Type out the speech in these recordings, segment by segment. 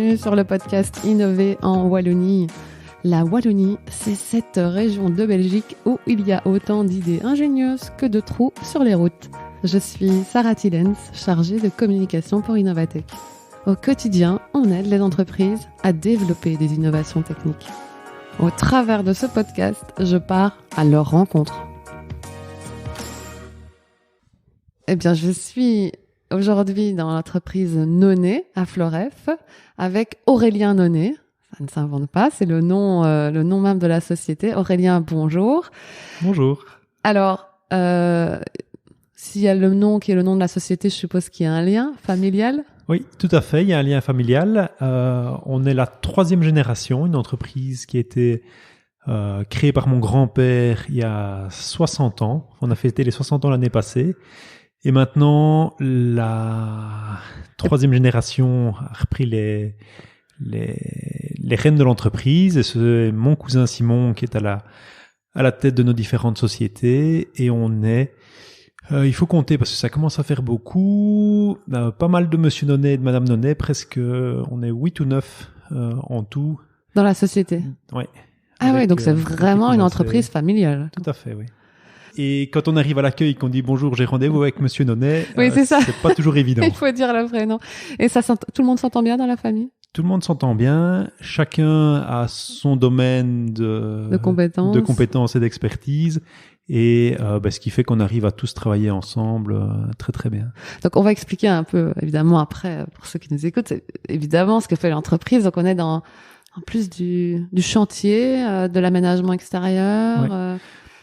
bienvenue sur le podcast Innover en Wallonie. La Wallonie, c'est cette région de Belgique où il y a autant d'idées ingénieuses que de trous sur les routes. Je suis Sarah Tillens, chargée de communication pour Innovatech. Au quotidien, on aide les entreprises à développer des innovations techniques. Au travers de ce podcast, je pars à leur rencontre. Eh bien, je suis aujourd'hui dans l'entreprise Nonet à Floref avec Aurélien Nonet. Ça ne s'invente pas, c'est le nom même de la société. Aurélien, bonjour. Bonjour. Alors, s'il y a le nom qui est le nom de la société, je suppose qu'il y a un lien familial. Oui, tout à fait, il y a un lien familial. On est la 3e génération, une entreprise qui a été créée par mon grand-père il y a 60 ans. On a fêté les 60 ans l'année passée. Et maintenant, la 3e génération a repris les rênes de l'entreprise. Et c'est mon cousin Simon qui est à la tête de nos différentes sociétés. Et on est, il faut compter parce que ça commence à faire beaucoup, pas mal de Monsieur Nonet et de Madame Nonet, presque, on est 8 ou 9 en tout. Dans la société. Oui. Ah oui, donc c'est vraiment une entreprise familiale. Tout à fait, oui. Et quand on arrive à l'accueil, qu'on dit bonjour, j'ai rendez-vous avec Monsieur Nonet, oui, c'est ça. C'est pas toujours évident. Il faut dire le vrai nom. Et ça, tout le monde s'entend bien dans la famille? Tout le monde s'entend bien. Chacun a son domaine de compétences et d'expertise. Et ce qui fait qu'on arrive à tous travailler ensemble très très bien. Donc on va expliquer un peu, évidemment, après, pour ceux qui nous écoutent, c'est évidemment ce que fait l'entreprise. Donc on est en plus du chantier, de l'aménagement extérieur. Ouais.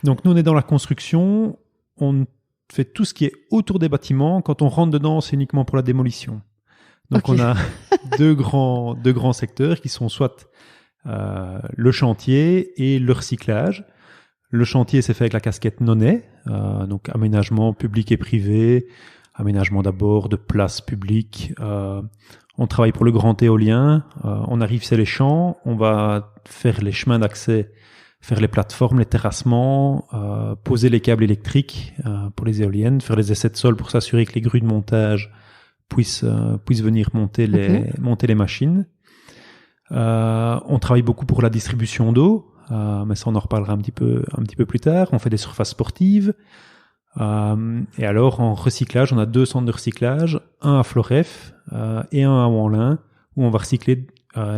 Donc nous on est dans la construction, on fait tout ce qui est autour des bâtiments. Quand on rentre dedans, c'est uniquement pour la démolition. Donc on a deux grands secteurs qui sont soit le chantier et le recyclage. Le chantier, c'est fait avec la casquette Nonet, donc aménagement public et privé, aménagement d'abord de places publiques. On travaille pour le grand éolien, on arrive sur les champs, on va faire les chemins d'accès, faire les plateformes, les terrassements, poser les câbles électriques pour les éoliennes, faire les essais de sol pour s'assurer que les grues de montage puissent venir monter les machines. On travaille beaucoup pour la distribution d'eau. Mais ça on en reparlera un petit peu plus tard. On fait des surfaces sportives et alors en recyclage on a 2 centres de recyclage, un à Floref et un à Wanlin où on va recycler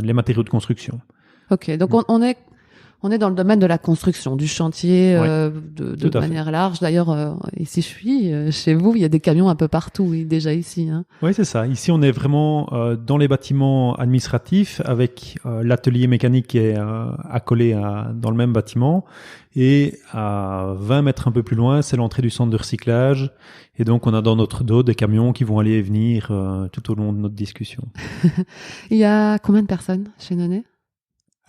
les matériaux de construction. Ok, donc on est dans le domaine de la construction, du chantier de manière large. D'ailleurs, ici je suis, chez vous, il y a des camions un peu partout, oui, déjà ici. Hein. Oui, c'est ça. Ici, on est vraiment dans les bâtiments administratifs avec l'atelier mécanique qui est accolé dans le même bâtiment. Et à 20 mètres un peu plus loin, c'est l'entrée du centre de recyclage. Et donc, on a dans notre dos des camions qui vont aller et venir tout au long de notre discussion. Il y a combien de personnes chez Nonet ?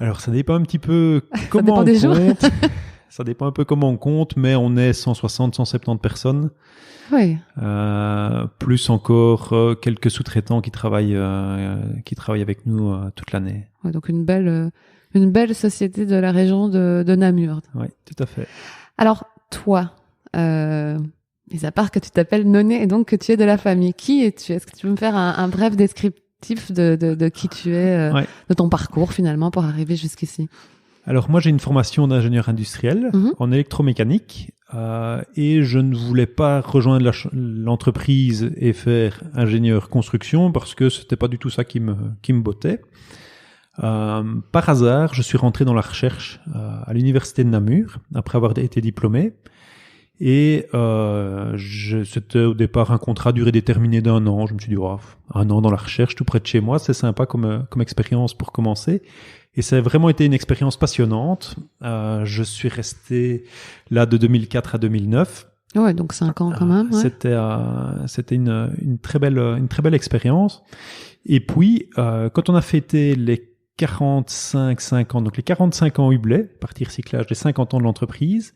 Alors, ça dépend un petit peu comment on compte. Ça dépend un peu comment on compte, mais on est 160, 170 personnes. Oui. Plus encore quelques sous-traitants qui travaillent avec nous toute l'année. Ouais, donc une belle société de la région de Namur. Oui, tout à fait. Alors, toi, mis à part que tu t'appelles Nonet et donc que tu es de la famille, qui es-tu ? Est-ce que tu peux me faire un bref descriptif de qui tu es, de ton parcours finalement pour arriver jusqu'ici? Alors moi j'ai une formation d'ingénieur industriel en électromécanique et je ne voulais pas rejoindre l'entreprise et faire ingénieur construction parce que c'était pas du tout ça qui me bottait. Par hasard, je suis rentré dans la recherche à l'université de Namur après avoir été diplômé. Et c'était au départ un contrat à durée déterminée d'1 an. Je me suis dit, 1 an dans la recherche, tout près de chez moi, c'est sympa comme expérience pour commencer. Et ça a vraiment été une expérience passionnante. Je suis resté là de 2004 à 2009. Ouais, donc 5 ans quand même. Ouais. C'était une très belle expérience. Et puis, quand on a fêté les 45 ans, donc les 45 ans Hublé, partie recyclage, les 50 ans de l'entreprise,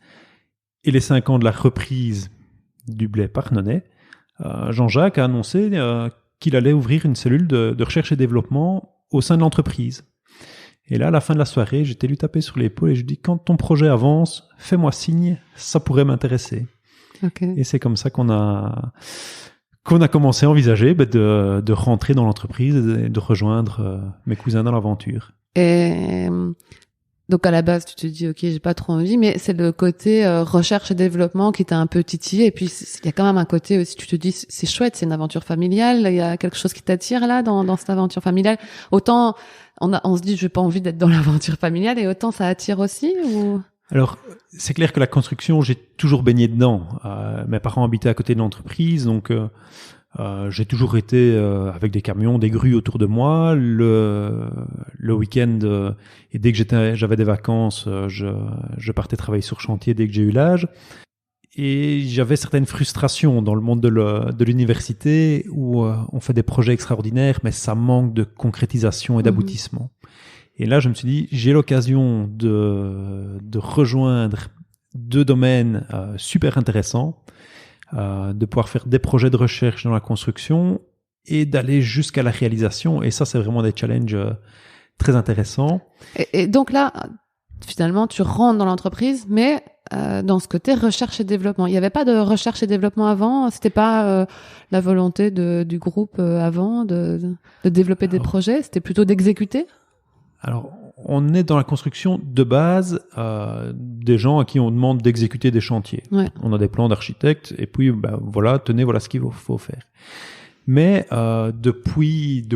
et les 5 ans de la reprise du blé par Nonet, Jean-Jacques a annoncé qu'il allait ouvrir une cellule de recherche et développement au sein de l'entreprise. Et là, à la fin de la soirée, j'étais lui taper sur l'épaule et je dis, quand ton projet avance, fais-moi signe, ça pourrait m'intéresser. Okay. Et c'est comme ça qu'on a qu'on a commencé à envisager de rentrer dans l'entreprise et de rejoindre mes cousins dans l'aventure. Et donc à la base, tu te dis ok, j'ai pas trop envie, mais c'est le côté recherche et développement qui t'a un peu titillé. Et puis il y a quand même un côté aussi, tu te dis c'est chouette, c'est une aventure familiale. Il y a quelque chose qui t'attire là dans cette aventure familiale. Autant on se dit j'ai pas envie d'être dans l'aventure familiale, et autant ça attire aussi ou... Alors, c'est clair que la construction, j'ai toujours baigné dedans. Mes parents habitaient à côté de l'entreprise, donc j'ai toujours été avec des camions, des grues autour de moi. Le week-end, et dès que j'avais des vacances, je partais travailler sur chantier dès que j'ai eu l'âge. Et j'avais certaines frustrations dans le monde de l'université où on fait des projets extraordinaires, mais ça manque de concrétisation et d'aboutissement. Et là, je me suis dit, j'ai l'occasion de rejoindre deux domaines super intéressants, de pouvoir faire des projets de recherche dans la construction et d'aller jusqu'à la réalisation. Et ça, c'est vraiment des challenges très intéressants. Et donc là, finalement, tu rentres dans l'entreprise, mais dans ce côté recherche et développement. Il n'y avait pas de recherche et développement avant? C'était pas la volonté du groupe avant de développer des projets? C'était plutôt d'exécuter? Alors, on est dans la construction de base des gens à qui on demande d'exécuter des chantiers. Ouais. On a des plans d'architectes et puis voilà, tenez, voilà ce qu'il faut faire. Mais depuis,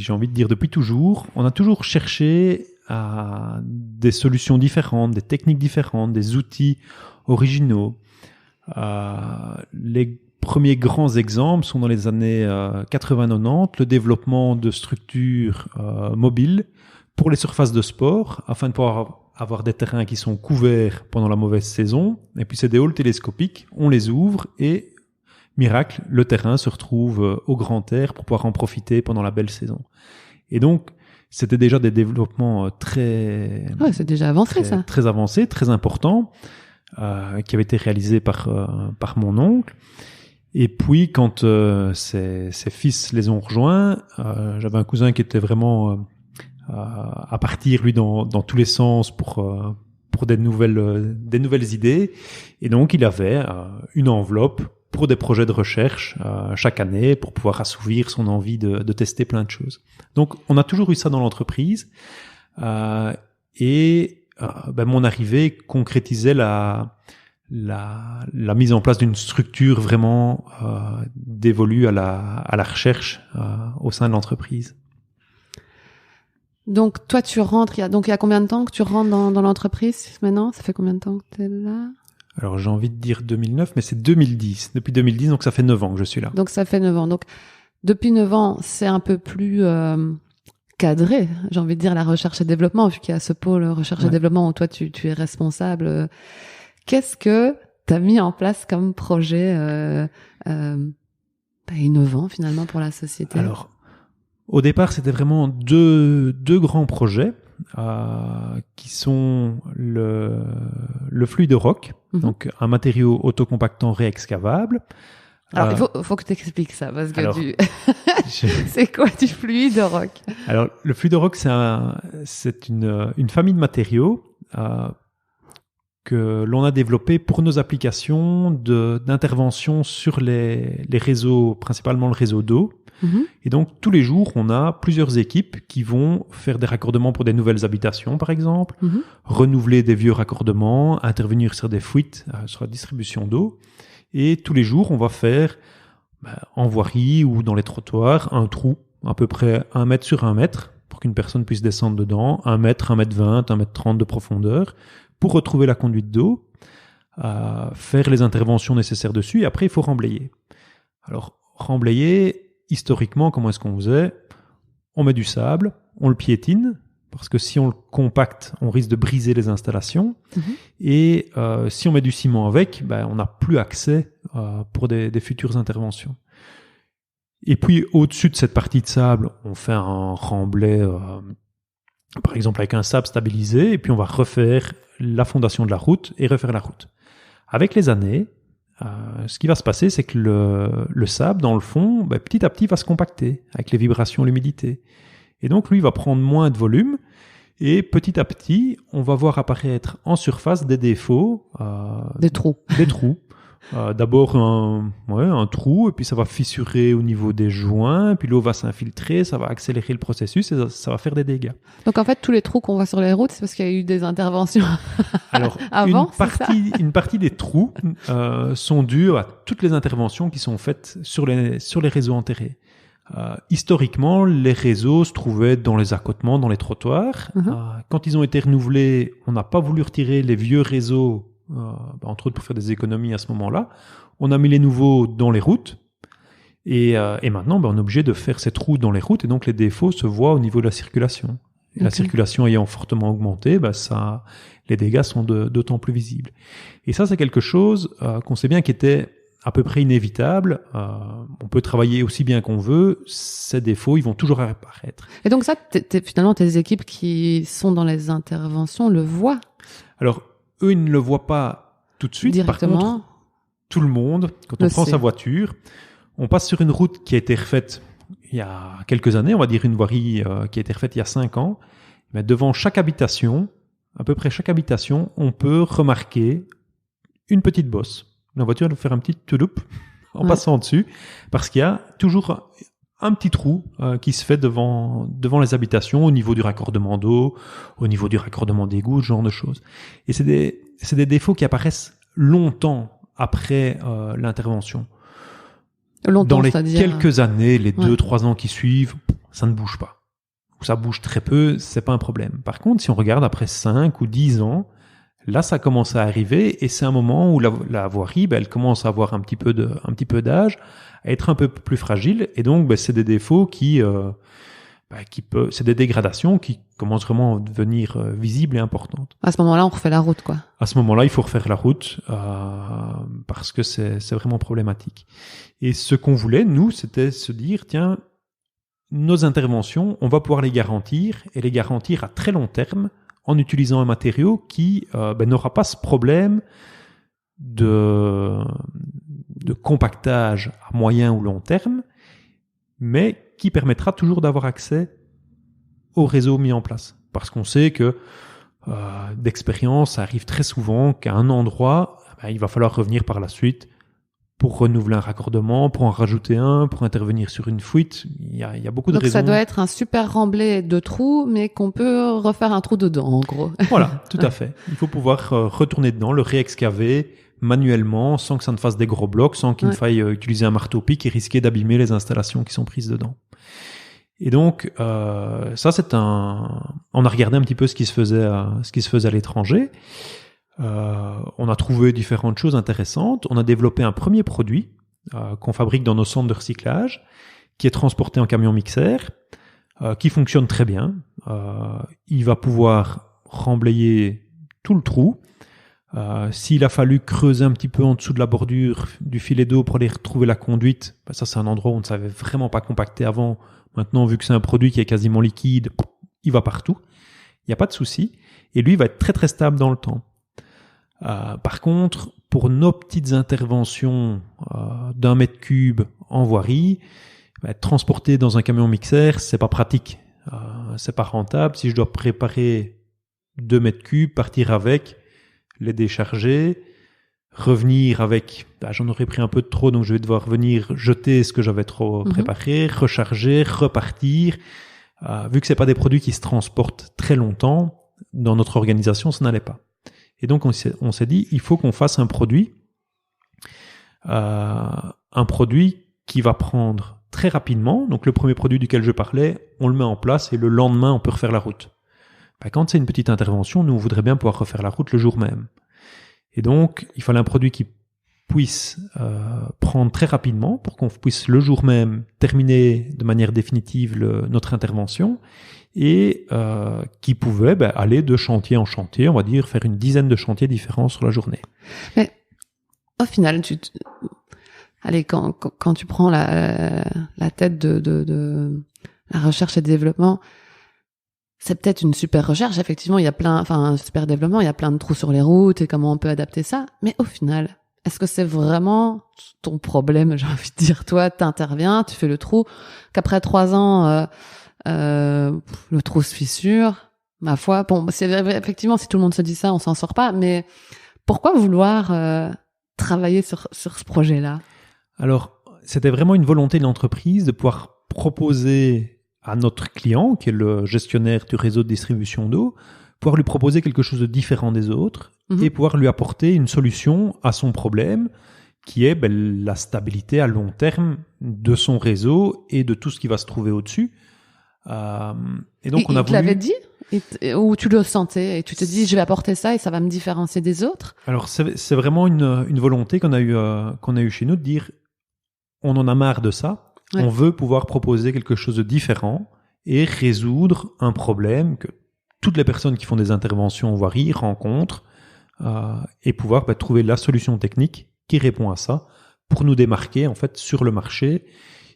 j'ai envie de dire depuis toujours, on a toujours cherché à des solutions différentes, des techniques différentes, des outils originaux. Les premiers grands exemples sont dans les années 80-90, le développement de structures mobiles pour les surfaces de sport, afin de pouvoir avoir des terrains qui sont couverts pendant la mauvaise saison. Et puis c'est des halls télescopiques, on les ouvre et, miracle, le terrain se retrouve au grand air pour pouvoir en profiter pendant la belle saison. Et donc, c'était déjà des développements très... Ouais, c'est déjà avancé, ça. Très avancés, très importants, qui avaient été réalisés par mon oncle. Et puis, quand ses fils les ont rejoints, j'avais un cousin qui était vraiment... à partir lui dans tous les sens pour des nouvelles idées, et donc il avait une enveloppe pour des projets de recherche chaque année pour pouvoir assouvir son envie de tester plein de choses. Donc on a toujours eu ça dans l'entreprise, et mon arrivée concrétisait la mise en place d'une structure vraiment dévolue à la recherche au sein de l'entreprise. Donc, toi, tu rentres, il y a combien de temps que tu rentres dans l'entreprise maintenant? Ça fait combien de temps que tu es là? Alors, j'ai envie de dire 2009, mais c'est 2010. Depuis 2010, donc ça fait 9 ans que je suis là. Donc, ça fait 9 ans. Donc, depuis 9 ans, c'est un peu plus cadré, j'ai envie de dire, la recherche et développement, vu qu'il y a ce pôle recherche et développement où toi, tu es responsable. Qu'est-ce que tu as mis en place comme projet innovant, finalement, pour la société? Alors, au départ, c'était vraiment deux grands projets qui sont le fluide rock, donc un matériau autocompactant réexcavable. Alors, il faut que tu expliques ça, parce que c'est quoi du fluide rock? Alors, le fluide rock, c'est une famille de matériaux que l'on a développé pour nos applications d'intervention sur les réseaux, principalement le réseau d'eau. Et donc, tous les jours, on a plusieurs équipes qui vont faire des raccordements pour des nouvelles habitations, par exemple, renouveler des vieux raccordements, intervenir sur des fuites, sur la distribution d'eau. Et tous les jours, on va faire, en voirie ou dans les trottoirs, un trou, à peu près 1 mètre sur 1 mètre, pour qu'une personne puisse descendre dedans, 1 mètre, 1 mètre 20, 1 mètre 30 de profondeur, pour retrouver la conduite d'eau, faire les interventions nécessaires dessus, et après, il faut remblayer. Alors, remblayer... Historiquement, comment est-ce qu'on faisait? On met du sable, on le piétine, parce que si on le compacte, on risque de briser les installations. Et si on met du ciment avec, on n'a plus accès pour des futures interventions. Et puis, au-dessus de cette partie de sable, on fait un remblai, par exemple avec un sable stabilisé, et puis on va refaire la fondation de la route et refaire la route. Avec les années, ce qui va se passer, c'est que le sable, dans le fond, petit à petit va se compacter avec les vibrations, l'humidité. Et donc, lui, il va prendre moins de volume. Et petit à petit, on va voir apparaître en surface des défauts. Des trous. Des trous. D'abord un trou, et puis ça va fissurer au niveau des joints, puis l'eau va s'infiltrer, ça va accélérer le processus et ça va faire des dégâts. Donc en fait, tous les trous qu'on voit sur les routes, c'est parce qu'il y a eu des interventions Alors, avant, une partie des trous sont dus à toutes les interventions qui sont faites sur les réseaux enterrés. Historiquement, les réseaux se trouvaient dans les accotements, dans les trottoirs. Quand ils ont été renouvelés, on n'a pas voulu retirer les vieux réseaux, entre autres pour faire des économies à ce moment-là. On a mis les nouveaux dans les routes. Et maintenant, on est obligé de faire ces trous dans les routes. Et donc, les défauts se voient au niveau de la circulation. Et la circulation ayant fortement augmenté, les dégâts sont d'autant plus visibles. Et ça, c'est quelque chose qu'on sait bien qui était à peu près inévitable. On peut travailler aussi bien qu'on veut, ces défauts, ils vont toujours apparaître. Et donc ça, finalement, tes équipes qui sont dans les interventions le voient? Alors, eux, ils ne le voient pas tout de suite. Directement. Par contre, tout le monde, quand on prend sa voiture, on passe sur une route qui a été refaite il y a quelques années, on va dire une voirie qui a été refaite il y a 5 ans. Mais devant chaque habitation, à peu près chaque habitation, on peut remarquer une petite bosse. La voiture va faire un petit touloup en passant dessus, parce qu'il y a toujours un petit trou qui se fait devant les habitations, au niveau du raccordement d'eau, au niveau du raccordement d'égout, ce genre de choses. Et c'est des défauts qui apparaissent longtemps après l'intervention. Dans les quelques années, les 2-3 ans qui suivent, ça ne bouge pas. Ou ça bouge très peu, c'est pas un problème. Par contre, si on regarde après 5 ou 10 ans, là, ça commence à arriver, et c'est un moment où la voirie, elle commence à avoir un petit peu d'âge, à être un peu plus fragile, et donc, c'est des défauts c'est des dégradations qui commencent vraiment à devenir visibles et importantes. À ce moment-là, on refait la route, quoi. À ce moment-là, il faut refaire la route, parce que c'est vraiment problématique. Et ce qu'on voulait, nous, c'était se dire, tiens, nos interventions, on va pouvoir les garantir, et les garantir à très long terme, en utilisant un matériau qui n'aura pas ce problème de compactage à moyen ou long terme, mais qui permettra toujours d'avoir accès au réseau mis en place. Parce qu'on sait que d'expérience, ça arrive très souvent qu'à un endroit, il va falloir revenir par la suite pour renouveler un raccordement, pour en rajouter un, pour intervenir sur une fuite. Il y a beaucoup de raisons. Donc ça doit être un super remblai de trous, mais qu'on peut refaire un trou dedans, en gros. Voilà, tout à fait. Il faut pouvoir retourner dedans, le réexcaver manuellement, sans que ça ne fasse des gros blocs, sans qu'il ne faille utiliser un marteau-pic et risquer d'abîmer les installations qui sont prises dedans. Et donc, ça, on a regardé un petit peu ce qui se faisait à l'étranger. On a trouvé différentes choses intéressantes. On a développé un premier produit qu'on fabrique dans nos centres de recyclage, qui est transporté en camion mixeur, qui fonctionne très bien. Il va pouvoir remblayer tout le trou. S'il a fallu creuser un petit peu en dessous de la bordure du filet d'eau pour aller retrouver la conduite, ça c'est un endroit où on ne savait vraiment pas compacter avant. Maintenant, vu que c'est un produit qui est quasiment liquide, il va partout. Il n'y a pas de souci. Et lui, il va être très très stable dans le temps. Par contre, pour nos petites interventions d'1 mètre cube en voirie, transporter dans un camion mixeur, c'est pas pratique, c'est pas rentable. Si je dois préparer 2 mètres cubes, partir avec, les décharger, revenir avec, j'en aurais pris un peu de trop, donc je vais devoir venir jeter ce que j'avais trop préparé, recharger, repartir. Vu que c'est pas des produits qui se transportent très longtemps, dans notre organisation, ça n'allait pas. Et donc, on s'est dit, il faut qu'on fasse un produit qui va prendre très rapidement. Donc, le premier produit duquel je parlais, on le met en place et le lendemain, on peut refaire la route. Quand c'est une petite intervention, nous, on voudrait bien pouvoir refaire la route le jour même. Et donc, il fallait un produit qui puisse prendre très rapidement pour qu'on puisse le jour même terminer de manière définitive notre intervention, et qui pouvait aller de chantier en chantier, on va dire faire une dizaine de chantiers différents sur la journée. Mais au final, quand tu prends la tête de la recherche et développement, c'est peut-être une super recherche, effectivement, un super développement, il y a plein de trous sur les routes et comment on peut adapter ça, mais au final, est-ce que c'est vraiment ton problème? J'ai envie de dire, toi, t'interviens, tu fais le trou, qu'après 3 ans, le trou se fissure, ma foi. Bon, c'est effectivement, si tout le monde se dit ça, on s'en sort pas. Mais pourquoi vouloir travaillé sur ce projet-là? Alors, c'était vraiment une volonté de l'entreprise de pouvoir proposer à notre client, qui est le gestionnaire du réseau de distribution d'eau, pouvoir lui proposer quelque chose de différent des autres et pouvoir lui apporter une solution à son problème, qui est la stabilité à long terme de son réseau et de tout ce qui va se trouver au-dessus. Et donc, on a voulu... Tu l'avais dit ou tu le sentais et tu te dis je vais apporter ça et ça va me différencier des autres? Alors, c'est vraiment une volonté qu'on a eu chez nous de dire on en a marre de ça. Ouais. On veut pouvoir proposer quelque chose de différent et résoudre un problème que toutes les personnes qui font des interventions en voirie rencontrent et pouvoir trouver la solution technique qui répond à ça pour nous démarquer en fait sur le marché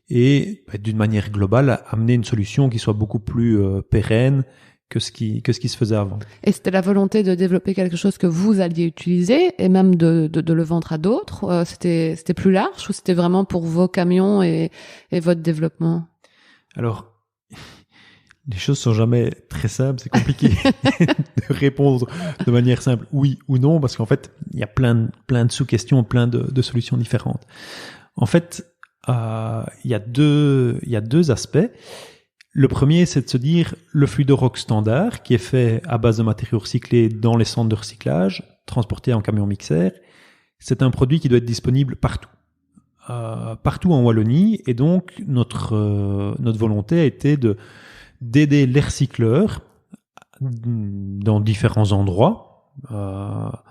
et d'une manière globale amener une solution qui soit beaucoup plus pérenne que ce qui se faisait avant. Et c'était la volonté de développer quelque chose que vous alliez utiliser et même de le vendre à d'autres. C'était plus large ou c'était vraiment pour vos camions et votre développement? Alors, les choses sont jamais très simples. C'est compliqué de répondre de manière simple oui ou non parce qu'en fait, il y a plein de sous-questions, plein de solutions différentes. En fait, il y a deux aspects. Le premier, c'est de se dire le Fluidorock standard qui est fait à base de matériaux recyclés dans les centres de recyclage, transporté en camion mixeur. C'est un produit qui doit être disponible partout. Partout en Wallonie. Et donc, notre volonté a été d'aider les recycleurs dans différents endroits à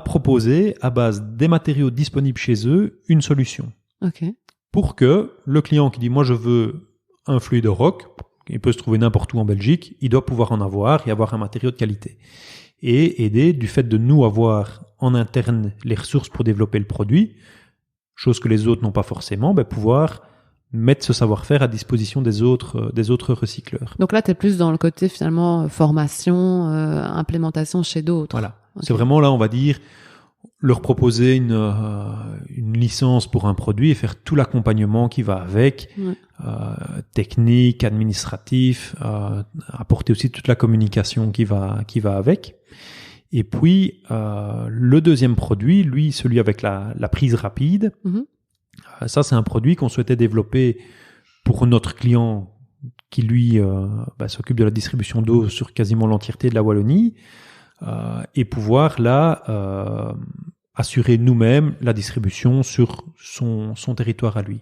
proposer, à base des matériaux disponibles chez eux, une solution. Okay. Pour que le client qui dit « moi je veux un Fluidorock », il peut se trouver n'importe où en Belgique, il doit pouvoir en avoir et avoir un matériau de qualité. Et aider, du fait de nous avoir en interne les ressources pour développer le produit, chose que les autres n'ont pas forcément, pouvoir mettre ce savoir-faire à disposition des autres recycleurs. Donc là, tu es plus dans le côté finalement formation, implémentation chez d'autres. Voilà. Okay. C'est vraiment là, on va dire, leur proposer une licence pour un produit et faire tout l'accompagnement qui va avec, technique, administratif, apporter aussi toute la communication qui va avec. Et puis, le deuxième produit, lui, celui avec la prise rapide, ça, c'est un produit qu'on souhaitait développer pour notre client qui, lui, s'occupe de la distribution d'eau sur quasiment l'entièreté de la Wallonie et pouvoir, là, assurer nous-mêmes la distribution sur son territoire à lui.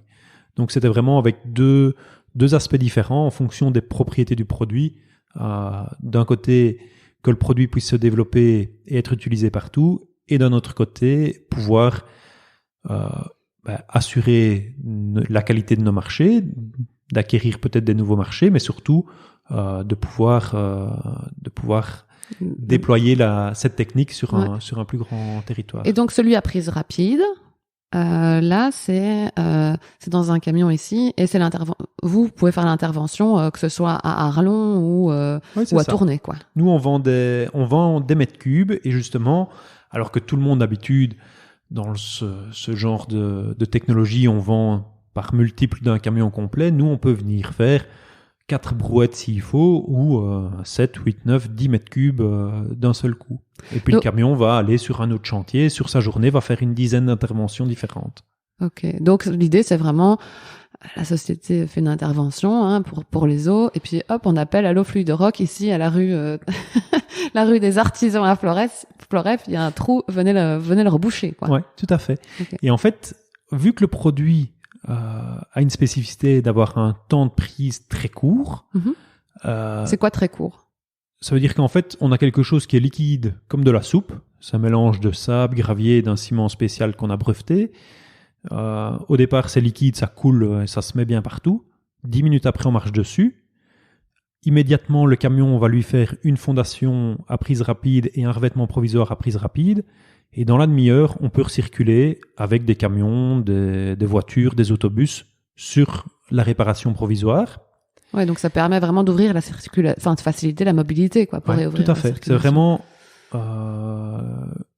Donc, c'était vraiment avec deux aspects différents en fonction des propriétés du produit. D'un côté, que le produit puisse se développer et être utilisé partout, et d'un autre côté, pouvoir assurer la qualité de nos marchés, d'acquérir peut-être des nouveaux marchés, mais surtout de pouvoir déployer cette technique sur un plus grand territoire. Et donc celui à prise rapide, là c'est dans un camion ici, et c'est vous pouvez faire l'intervention que ce soit à Arlon ou à Tournai, quoi. Nous on vend des mètres cubes et justement, alors que tout le monde d'habitude dans ce genre de technologie, on vend par multiple d'un camion complet. Nous, on peut venir faire 4 brouettes s'il faut, ou 7, 8, 9, 10 mètres cubes d'un seul coup. Et puis le camion va aller sur un autre chantier, sur sa journée, va faire une dizaine d'interventions différentes. Ok, donc l'idée c'est vraiment, la société fait une intervention pour les eaux, et puis hop, on appelle Allo Fluidorock ici à la rue la rue des Artisans à Floref, il y a un trou, venez le reboucher, quoi. Ouais, tout à fait. Okay. Et en fait, vu que le produit a une spécificité d'avoir un temps de prise très court. C'est quoi très court? Ça veut dire qu'en fait, on a quelque chose qui est liquide comme de la soupe. C'est un mélange de sable, gravier et d'un ciment spécial qu'on a breveté. Au départ, c'est liquide, ça coule et ça se met bien partout. 10 minutes après, on marche dessus. Immédiatement, le camion, on va lui faire une fondation à prise rapide et un revêtement provisoire à prise rapide. Et dans la demi-heure, on peut recirculer avec des camions, des voitures, des autobus sur la réparation provisoire. Ouais, donc ça permet vraiment d'ouvrir la circulation, enfin de faciliter la mobilité, quoi, pour réouvrir. Tout à fait. C'est vraiment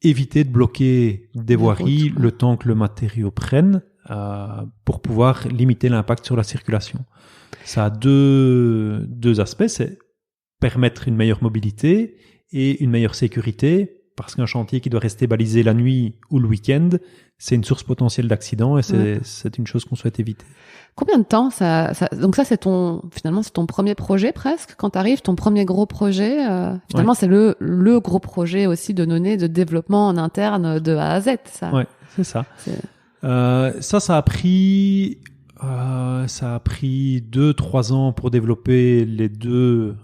éviter de bloquer des voiries le temps que le matériau prenne pour pouvoir limiter l'impact sur la circulation. Ça a deux aspects, c'est permettre une meilleure mobilité et une meilleure sécurité parce qu'un chantier qui doit rester balisé la nuit ou le week-end, c'est une source potentielle d'accident et c'est une chose qu'on souhaite éviter. Combien de temps donc ça, c'est ton premier projet presque, quand t'arrives, ton premier gros projet, finalement, c'est le gros projet aussi de Nonnet, de développement en interne de A à Z, ça. Ouais, c'est ça. Ça a pris 2-3 ans pour développer les deux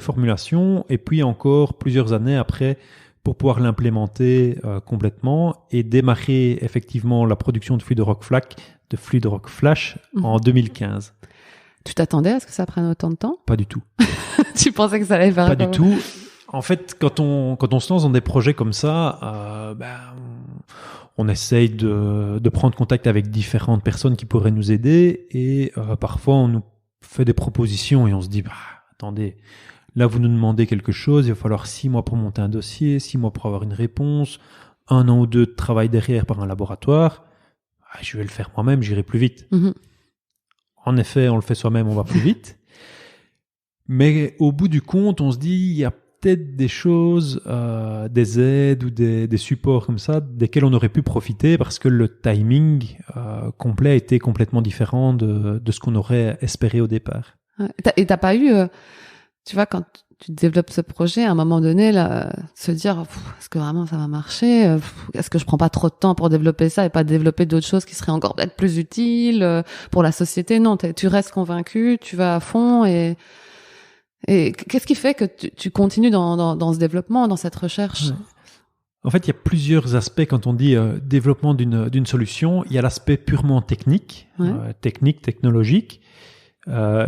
formulations et puis encore plusieurs années après pour pouvoir l'implémenter complètement et démarrer effectivement la production de Fluidorock Flash en 2015. Tu t'attendais à ce que ça prenne autant de temps? Pas du tout. Tu pensais que ça allait faire Pas du tout. En fait, quand on se lance dans des projets comme ça, on essaye de prendre contact avec différentes personnes qui pourraient nous aider et parfois on nous fait des propositions et on se dit attendez, là vous nous demandez quelque chose, il va falloir 6 mois pour monter un dossier, 6 mois pour avoir une réponse, 1 an ou 2 de travail derrière par un laboratoire. Je vais le faire moi-même, j'irai plus vite. En effet, on le fait soi-même, on va plus vite. Mais au bout du compte, on se dit il y a peut-être des choses, des aides ou des supports comme ça, desquels on aurait pu profiter parce que le timing complet était complètement différent de ce qu'on aurait espéré au départ. Et t'as pas eu, tu vois, quand tu développes ce projet, à un moment donné, là, se dire, est-ce que vraiment ça va marcher? Est-ce que je prends pas trop de temps pour développer ça et pas développer d'autres choses qui seraient encore peut-être plus utiles pour la société? Non, tu restes convaincu, tu vas à fond et qu'est-ce qui fait que tu continues dans ce développement, dans cette recherche? En fait, il y a plusieurs aspects quand on dit développement d'une solution. Il y a l'aspect purement technique, technologique. On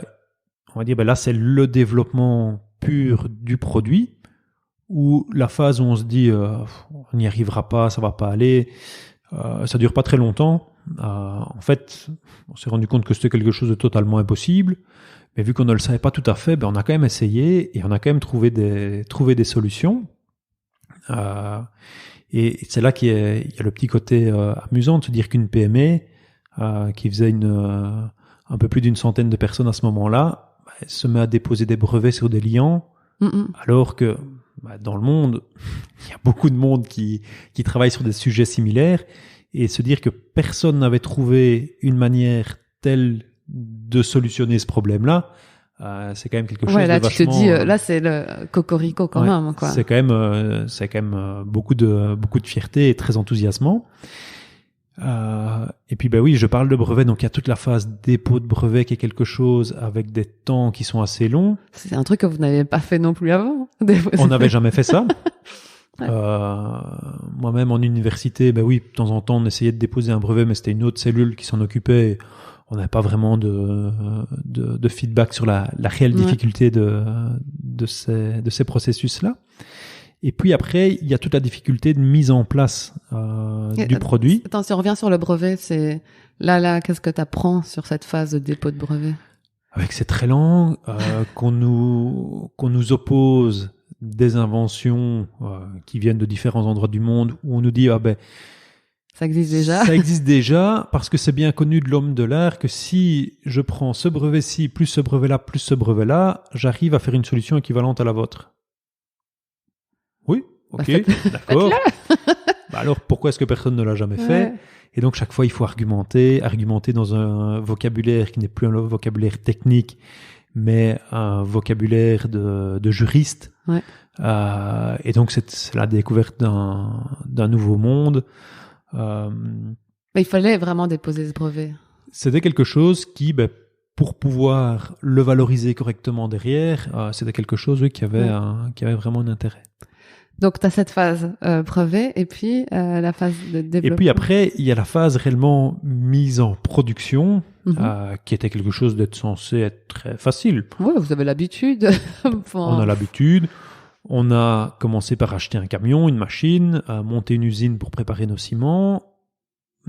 va dire, là, c'est le développement pur du produit, ou la phase où on se dit on n'y arrivera pas, ça va pas aller, ça dure pas très longtemps. En fait, on s'est rendu compte que c'était quelque chose de totalement impossible. Mais vu qu'on ne le savait pas tout à fait, on a quand même essayé et on a quand même trouvé des solutions. Et c'est là qu'il y a le petit côté amusant de se dire qu'une PME qui faisait un peu plus d'une centaine de personnes à ce moment-là, elle se met à déposer des brevets sur des liants, alors que dans le monde, il y a beaucoup de monde qui travaille sur des sujets similaires, et se dire que personne n'avait trouvé une manière telle de solutionner ce problème-là, c'est quand même quelque chose de vachement... tu te dis, là c'est le cocorico quand même, quoi. C'est quand même beaucoup de fierté et très enthousiasmant. Et puis oui, je parle de brevet, donc il y a toute la phase dépôt de brevet qui est quelque chose avec des temps qui sont assez longs. C'est un truc que vous n'avez pas fait non plus avant. On n'avait jamais fait ça. Moi-même en université, de temps en temps on essayait de déposer un brevet, mais c'était une autre cellule qui s'en occupait. On n'avait pas vraiment de feedback sur la réelle difficulté de ces processus-là. Et puis après, il y a toute la difficulté de mise en place du produit. Attends, si on revient sur le brevet, c'est là, qu'est-ce que tu apprends sur cette phase de dépôt de brevet? Avec c'est très lent, qu'on nous oppose des inventions qui viennent de différents endroits du monde, où on nous dit ça existe déjà. Ça existe déjà, parce que c'est bien connu de l'homme de l'art que si je prends ce brevet-ci, plus ce brevet-là, plus ce brevet-là, j'arrive à faire une solution équivalente à la vôtre. Oui, ok, d'accord. Alors pourquoi est-ce que personne ne l'a jamais fait? Et donc chaque fois il faut argumenter dans un vocabulaire qui n'est plus un vocabulaire technique, mais un vocabulaire de juriste. Et donc c'est la découverte d'un nouveau monde. Mais il fallait vraiment déposer ce brevet. C'était quelque chose qui, pour pouvoir le valoriser correctement derrière, c'était quelque chose qui avait vraiment un intérêt. Donc, tu as cette phase brevet et puis la phase de développement. Et puis après, il y a la phase réellement mise en production, qui était quelque chose d'être censé être très facile. Oui, vous avez l'habitude. On a l'habitude. On a commencé par acheter un camion, une machine, monter une usine pour préparer nos ciments.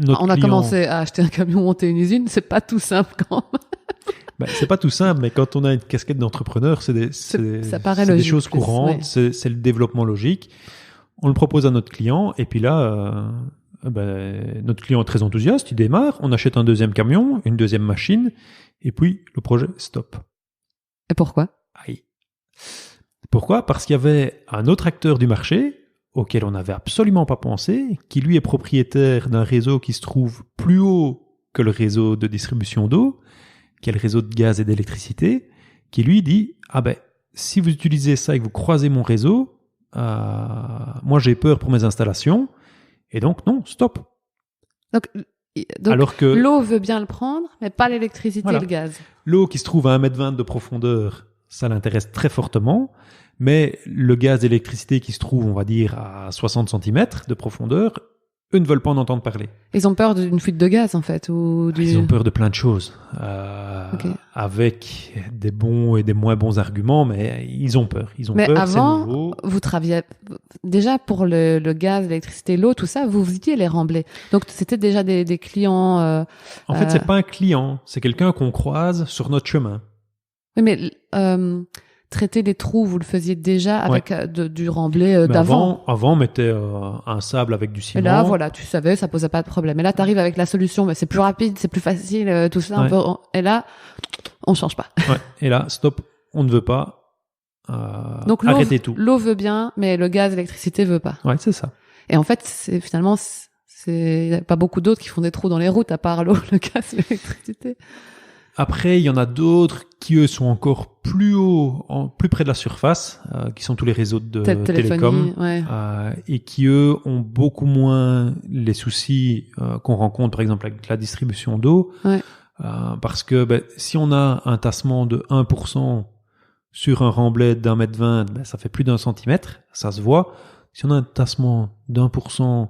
A commencé à acheter un camion, monter une usine. C'est pas tout simple quand même. C'est pas tout simple, mais quand on a une casquette d'entrepreneur, c'est des choses courantes, c'est le développement logique. On le propose à notre client, et puis là, notre client est très enthousiaste, il démarre, on achète un deuxième camion, une deuxième machine, et puis le projet stop. Et pourquoi? Pourquoi? Parce qu'il y avait un autre acteur du marché auquel on n'avait absolument pas pensé, qui lui est propriétaire d'un réseau qui se trouve plus haut que le réseau de distribution d'eau, qui est le réseau de gaz et d'électricité, qui lui dit « Ah ben, si vous utilisez ça et que vous croisez mon réseau, moi j'ai peur pour mes installations, et donc non, stop ». Donc Alors que l'eau veut bien le prendre, mais pas l'électricité Voilà. et le gaz. l'eau qui se trouve à 1,20 m de profondeur, ça l'intéresse très fortement, mais le gaz et l'électricité qui se trouvent, on va dire, à 60 cm de profondeur, eux ne veulent pas en entendre parler. Ils ont peur d'une fuite de gaz, en fait. Ils ont peur de plein de choses, Ok. avec des bons et des moins bons arguments, mais ils ont peur. Ils ont Mais peur, avant, c'est nouveau. vous travailliez déjà pour le gaz, l'électricité, l'eau, tout ça, vous visiez les remblais. Donc c'était déjà des clients. En fait, c'est pas un client, c'est quelqu'un qu'on croise sur notre chemin. Oui, mais traiter les trous, vous le faisiez déjà avec du remblai Mais d'avant. avant, on mettait un sable avec du ciment. Et là, voilà, tu savais, ça posait pas de problème. Et là, tu arrives avec la solution, mais c'est plus rapide, c'est plus facile, tout ça. Ouais. Et là, on change pas. Ouais. Et là, stop, on ne veut pas. Donc l'eau, arrêtez tout. l'eau veut bien, mais le gaz, l'électricité veut pas. Ouais, c'est ça. Et en fait, finalement, il y a pas beaucoup d'autres qui font des trous dans les routes à part l'eau, le gaz, l'électricité. Après, il y en a d'autres qui, eux, sont encore plus haut, plus près de la surface, qui sont tous les réseaux de télécom, ouais. et qui, eux, ont beaucoup moins les soucis qu'on rencontre, par exemple, avec la distribution d'eau. Ouais. Parce que si on a un tassement de 1% sur un remblai d'1,20 m, ça fait plus d'1 centimètre, ça se voit. Si on a un tassement d'1%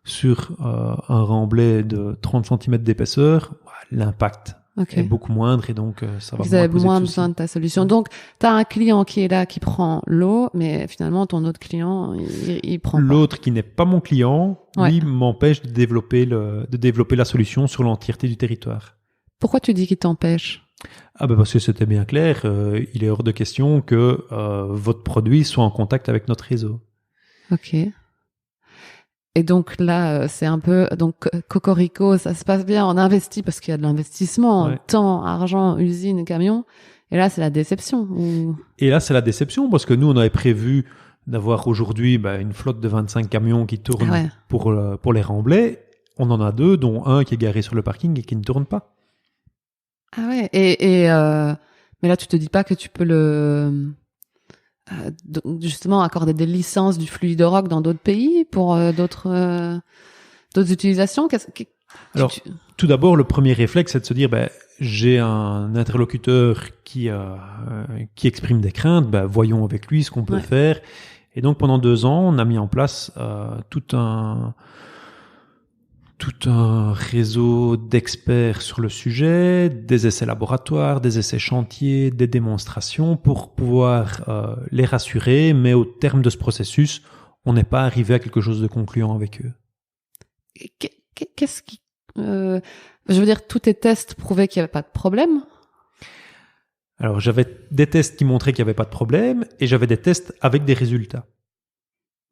sur un remblai de 30 cm d'épaisseur, l'impact est beaucoup moindre et donc ça va Vous avez moins de besoin de ta solution. Donc, tu as un client qui est là, qui prend l'eau, mais finalement, ton autre client, il prend pas. L'autre qui n'est pas mon client, lui, m'empêche de développer la solution sur l'entièreté du territoire. Pourquoi tu dis qu'il t'empêche ? Parce que c'était bien clair, il est hors de question que votre produit soit en contact avec notre réseau. Ok. Et donc là, c'est un peu donc cocorico, ça se passe bien, on investit parce qu'il y a de l'investissement, temps, argent, usine, camion. Et là, c'est la déception. Et là, c'est la déception parce que nous, on avait prévu d'avoir aujourd'hui une flotte de 25 camions qui tournent pour les remblais. On en a 2, dont un qui est garé sur le parking et qui ne tourne pas. Ah ouais. Mais là, tu te dis pas que tu peux justement accorder des licences du Fluidorock dans d'autres pays pour d'autres utilisations. Alors, tout d'abord, le premier réflexe, c'est de se dire, j'ai un interlocuteur qui exprime des craintes, voyons avec lui ce qu'on peut faire. Et donc, pendant 2 ans, on a mis en place tout un réseau d'experts sur le sujet, des essais laboratoires, des essais chantiers, des démonstrations pour pouvoir les rassurer, mais au terme de ce processus, on n'est pas arrivé à quelque chose de concluant avec eux. Qu'est-ce qui... je veux dire, tous tes tests prouvaient qu'il n'y avait pas de problème ? Alors, j'avais des tests qui montraient qu'il n'y avait pas de problème, et j'avais des tests avec des résultats.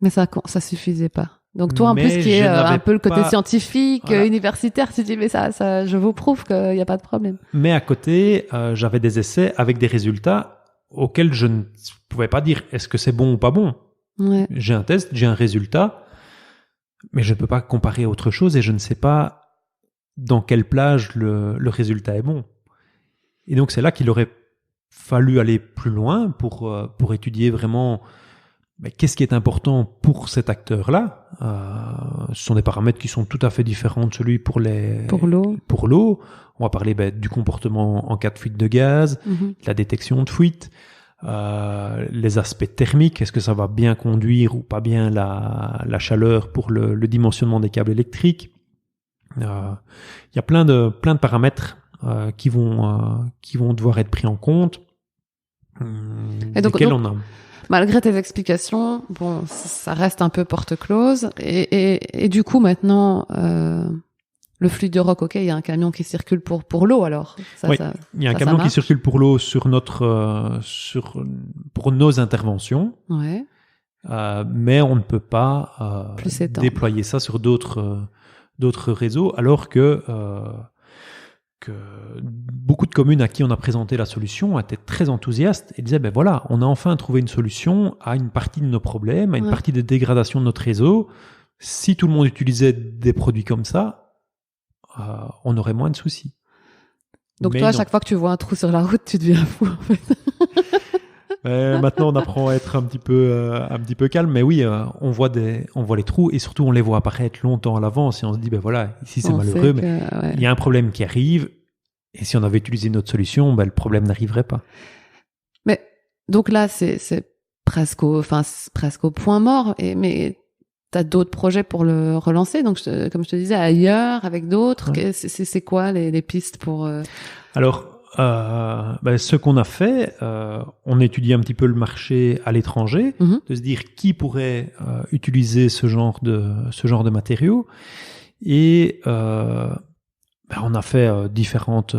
Mais ça suffisait pas. Donc toi, en plus, qui est un peu le côté scientifique, universitaire, tu dis, mais ça, je vous prouve qu'il n'y a pas de problème. Mais à côté, j'avais des essais avec des résultats auxquels je ne pouvais pas dire est-ce que c'est bon ou pas bon. Ouais. J'ai un test, j'ai un résultat, mais je ne peux pas comparer à autre chose et je ne sais pas dans quelle plage le résultat est bon. Et donc, c'est là qu'il aurait fallu aller plus loin pour étudier vraiment qu'est-ce qui est important pour cet acteur-là. Ce sont des paramètres qui sont tout à fait différents de celui pour l'eau. On va parler du comportement en cas de fuite de gaz, la détection de fuite, les aspects thermiques, est-ce que ça va bien conduire ou pas bien la chaleur pour le dimensionnement des câbles électriques. Il y a plein de paramètres qui vont devoir être pris en compte. Et donc, malgré tes explications, bon, ça reste un peu porte close. Et du coup, maintenant, le Fluidorock, ok, il y a un camion qui circule pour l'eau, alors. Il y a un camion qui circule pour l'eau pour nos interventions. Ouais. Mais on ne peut pas déployer ça sur d'autres réseaux, alors que beaucoup de communes à qui on a présenté la solution étaient très enthousiastes et disaient, ben voilà, on a enfin trouvé une solution à une partie de nos problèmes, à une partie des dégradations de notre réseau. Si tout le monde utilisait des produits comme ça, on aurait moins de soucis. Donc toi, à chaque fois que tu vois un trou sur la route, tu deviens fou, en fait. Maintenant, on apprend à être un petit peu calme, mais oui, on voit les trous et surtout on les voit apparaître longtemps à l'avance et on se dit, ben voilà, ici c'est malheureux, mais il y a un problème qui arrive et si on avait utilisé une autre solution, ben le problème n'arriverait pas. Mais donc là, c'est presque au point mort. Mais t'as d'autres projets pour le relancer, donc comme je te disais, ailleurs avec d'autres. Ouais. C'est quoi les pistes pour Alors. Ce qu'on a fait, on étudie un petit peu le marché à l'étranger, de se dire qui pourrait utiliser ce genre de matériaux, et on a fait différentes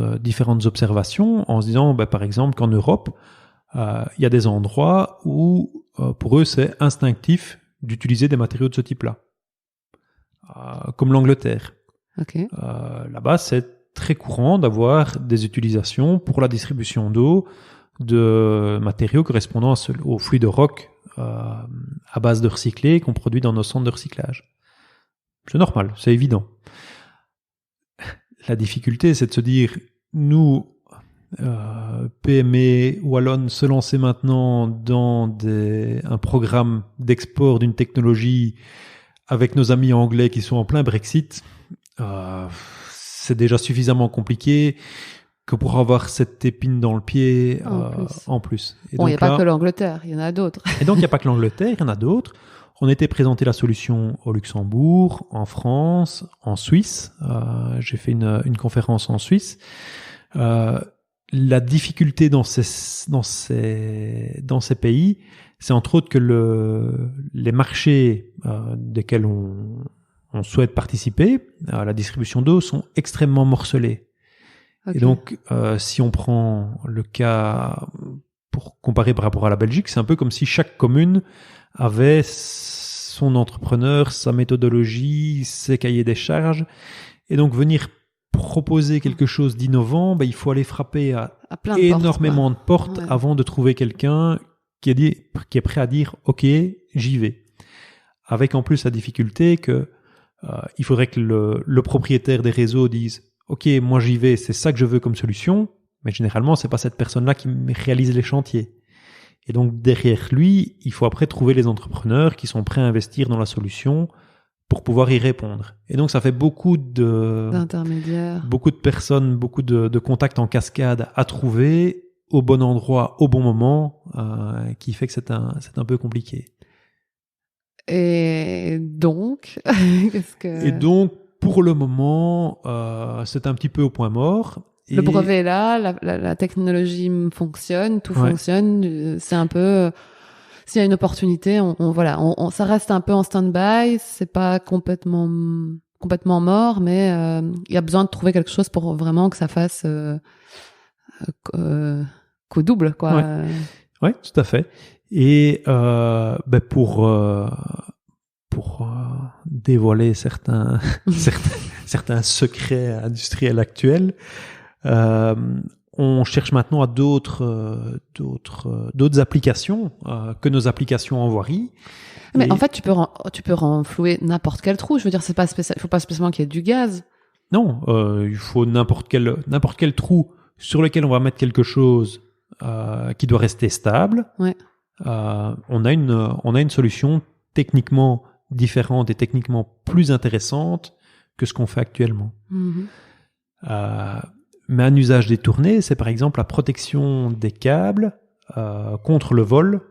observations en se disant, par exemple, qu'en Europe, il y a des endroits où pour eux c'est instinctif d'utiliser des matériaux de ce type-là, comme l'Angleterre. Okay. Là-bas, c'est très courant d'avoir des utilisations pour la distribution d'eau de matériaux correspondant au fluide rock à base de recyclé qu'on produit dans nos centres de recyclage. C'est normal, c'est évident. La difficulté, c'est de se dire, nous, PME wallonne, se lancer maintenant dans un programme d'export d'une technologie avec nos amis anglais qui sont en plein Brexit. C'est déjà suffisamment compliqué que pour avoir cette épine dans le pied en plus. Et bon, il n'y a pas que l'Angleterre, il y en a d'autres. Et donc, il n'y a pas que l'Angleterre, il y en a d'autres. On était présenté la solution au Luxembourg, en France, en Suisse. J'ai fait une conférence en Suisse. La difficulté dans ces pays, c'est entre autres que les marchés desquels on souhaite participer à la distribution d'eau sont extrêmement morcelés. Okay. Et donc, si on prend le cas pour comparer par rapport à la Belgique, c'est un peu comme si chaque commune avait son entrepreneur, sa méthodologie, ses cahiers des charges. Et donc, venir proposer quelque chose d'innovant, il faut aller frapper à énormément de portes avant de trouver quelqu'un qui est prêt à dire « Ok, j'y vais ». Avec en plus la difficulté que il faudrait que le propriétaire des réseaux dise « Ok, moi j'y vais, c'est ça que je veux comme solution », mais généralement, c'est pas cette personne-là qui réalise les chantiers. Et donc, derrière lui, il faut après trouver les entrepreneurs qui sont prêts à investir dans la solution pour pouvoir y répondre. Et donc, ça fait beaucoup d'intermédiaires, beaucoup de personnes, beaucoup de contacts en cascade à trouver au bon endroit, au bon moment, qui fait que c'est un peu compliqué. Et donc, Et donc, pour le moment, c'est un petit peu au point mort. Le brevet est là, la technologie fonctionne, tout fonctionne. C'est un peu, s'il y a une opportunité, ça reste un peu en stand-by. C'est pas complètement mort, mais il y a besoin de trouver quelque chose pour vraiment que ça fasse qu'au double, quoi. Ouais, tout à fait. Et pour dévoiler certains secrets industriels actuels, on cherche maintenant à d'autres applications que nos applications en voirie. Mais en fait, tu peux renflouer n'importe quel trou. Je veux dire, c'est pas spécial. Il faut pas spécialement qu'il y ait du gaz. Non, il faut n'importe quel trou sur lequel on va mettre quelque chose qui doit rester stable. Ouais. On a une solution techniquement différente et techniquement plus intéressante que ce qu'on fait actuellement. Mm-hmm. Mais un usage détourné, c'est par exemple la protection des câbles contre le vol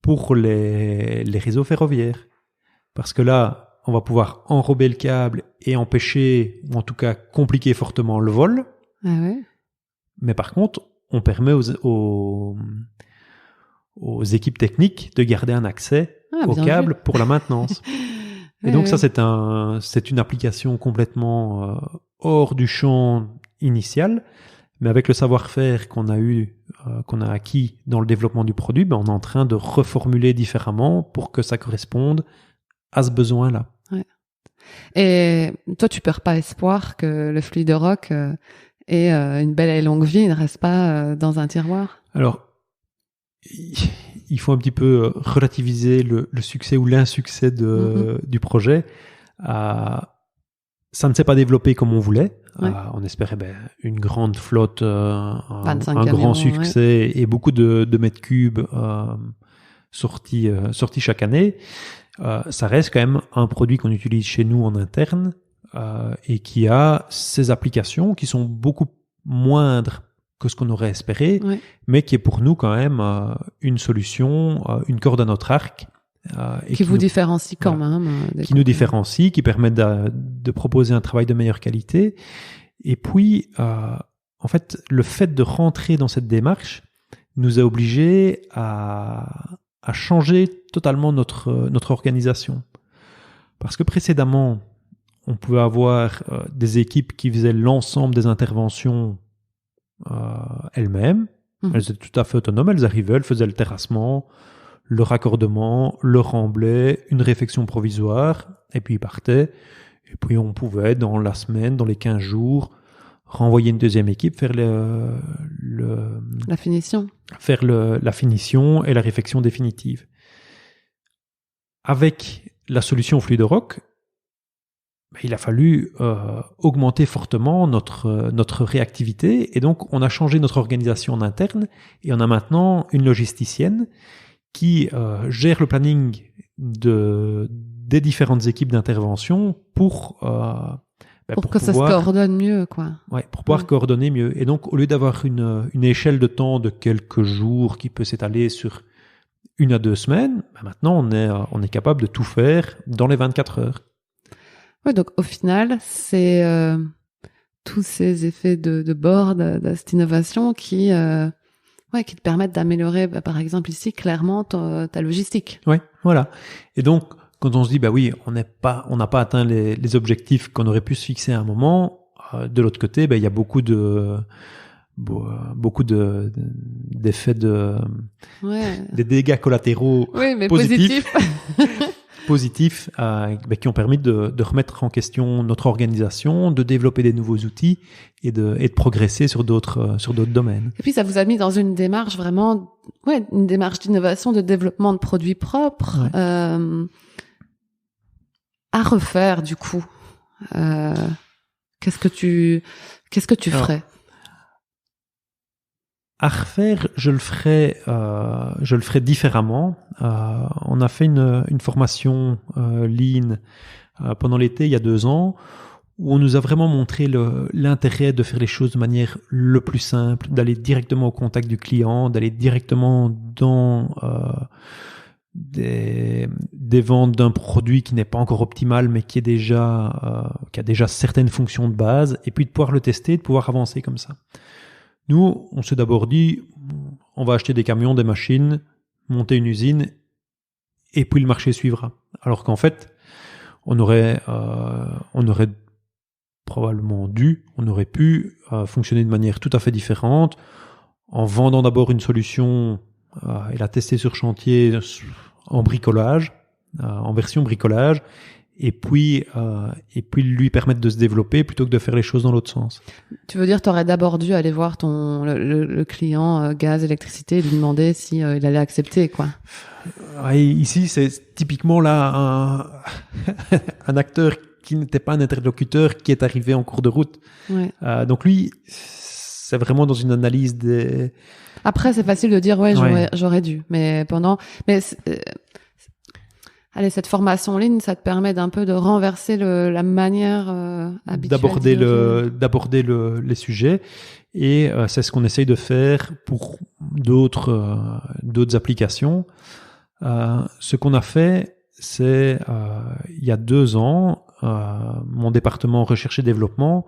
pour les réseaux ferroviaires. Parce que là, on va pouvoir enrober le câble et empêcher, ou en tout cas compliquer fortement le vol. Ah ouais. Mais par contre, on permet aux équipes techniques de garder un accès au câble pour la maintenance. Et donc ça, c'est une application complètement hors du champ initial, mais avec le savoir-faire qu'on a acquis dans le développement du produit, on est en train de reformuler différemment pour que ça corresponde à ce besoin-là. Ouais. Et toi, tu perds pas espoir que le fluide rock et une belle et longue vie ne reste pas dans un tiroir. Alors, il faut un petit peu relativiser le succès ou l'insuccès du projet. Ça ne s'est pas développé comme on voulait. Ouais. On espérait une grande flotte, un camions, grand succès et beaucoup de mètres cubes sortis chaque année. Ça reste quand même un produit qu'on utilise chez nous en interne et qui a ses applications qui sont beaucoup moindres que ce qu'on aurait espéré, mais qui est pour nous quand même une solution, une corde à notre arc. Et qui vous différencie quand même. Qui nous différencie, qui permet de proposer un travail de meilleure qualité. Et puis, en fait, le fait de rentrer dans cette démarche nous a obligés à changer totalement notre organisation. Parce que précédemment, on pouvait avoir des équipes qui faisaient l'ensemble des interventions elles-mêmes. Elles étaient tout à fait autonomes, elles arrivaient, elles faisaient le terrassement, le raccordement, le remblai, une réfection provisoire, et puis ils partaient. Et puis on pouvait, dans la semaine, dans les 15 jours, renvoyer une deuxième équipe, faire la finition. Faire la finition et la réfection définitive. Avec la solution Fluidorock, il a fallu augmenter fortement notre réactivité, et donc on a changé notre organisation en interne, et on a maintenant une logisticienne qui gère le planning des différentes équipes d'intervention pour que ça se coordonne mieux, quoi. Ouais, pour pouvoir coordonner mieux. Et donc, au lieu d'avoir une échelle de temps de quelques jours qui peut s'étaler sur 1 à 2 semaines, maintenant on est capable de tout faire dans les 24 heures. Ouais, donc au final, c'est tous ces effets de bord de cette innovation qui te permettent d'améliorer, par exemple ici, clairement ta logistique. Oui, voilà. Et donc, quand on se dit, on n'a pas atteint les objectifs qu'on aurait pu se fixer à un moment, de l'autre côté, il y a beaucoup d'effets des dégâts collatéraux positifs. Positifs qui ont permis de remettre en question notre organisation, de développer des nouveaux outils et de progresser sur d'autres domaines. Et puis ça vous a mis dans une démarche vraiment, une démarche d'innovation, de développement de produits propres à refaire du coup. Qu'est-ce que tu ferais? À refaire, je le ferai différemment. On a fait une formation Lean pendant l'été il y a 2 ans, où on nous a vraiment montré l'intérêt de faire les choses de manière le plus simple, d'aller directement au contact du client, d'aller directement dans des ventes d'un produit qui n'est pas encore optimal, mais qui a déjà certaines fonctions de base, et puis de pouvoir le tester, de pouvoir avancer comme ça. Nous, on s'est d'abord dit, on va acheter des camions, des machines, monter une usine, et puis le marché suivra. Alors qu'en fait, on aurait probablement on aurait pu fonctionner de manière tout à fait différente, en vendant d'abord une solution et la tester sur chantier en bricolage, en version bricolage, et puis lui permettre de se développer plutôt que de faire les choses dans l'autre sens. Tu veux dire, tu aurais d'abord dû aller voir le client gaz, électricité, et lui demander si il allait accepter, quoi. Ici, c'est typiquement là un acteur qui n'était pas un interlocuteur qui est arrivé en cours de route. Ouais. Donc lui, c'est vraiment dans une analyse des... Après, c'est facile de dire, j'aurais dû. Allez, cette formation en ligne, ça te permet d'un peu de renverser la manière habituelle d'aborder les sujets, et c'est ce qu'on essaye de faire pour d'autres applications. Ce qu'on a fait, c'est il y a 2 ans, mon département recherche et développement,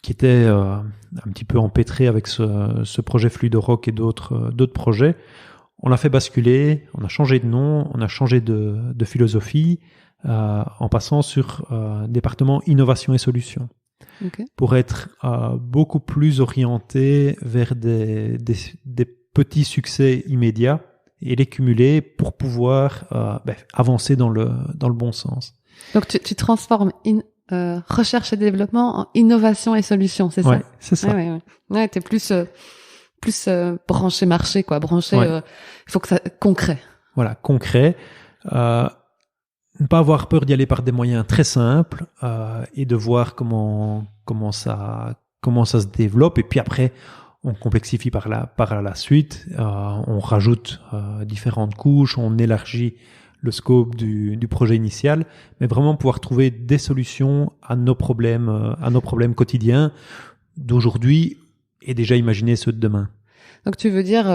qui était un petit peu empêtré avec ce projet Fluidorock et d'autres projets, on l'a fait basculer, on a changé de nom, on a changé de philosophie, en passant sur département innovation et solutions. Okay. Pour être beaucoup plus orienté vers des petits succès immédiats et les cumuler pour pouvoir avancer dans le bon sens. Donc tu transformes recherche et développement en innovation et solutions, c'est Ouais, ça? c'est ça. Ouais, t'es plus branché marché, quoi. Branché, il faut que ça concret. Voilà, concret. Ne pas avoir peur d'y aller par des moyens très simples et de voir comment ça se développe. Et puis après, on complexifie par la suite. On rajoute différentes couches, on élargit le scope du projet initial, mais vraiment pouvoir trouver des solutions à nos problèmes quotidiens d'aujourd'hui et déjà imaginer ceux de demain. Donc tu veux dire,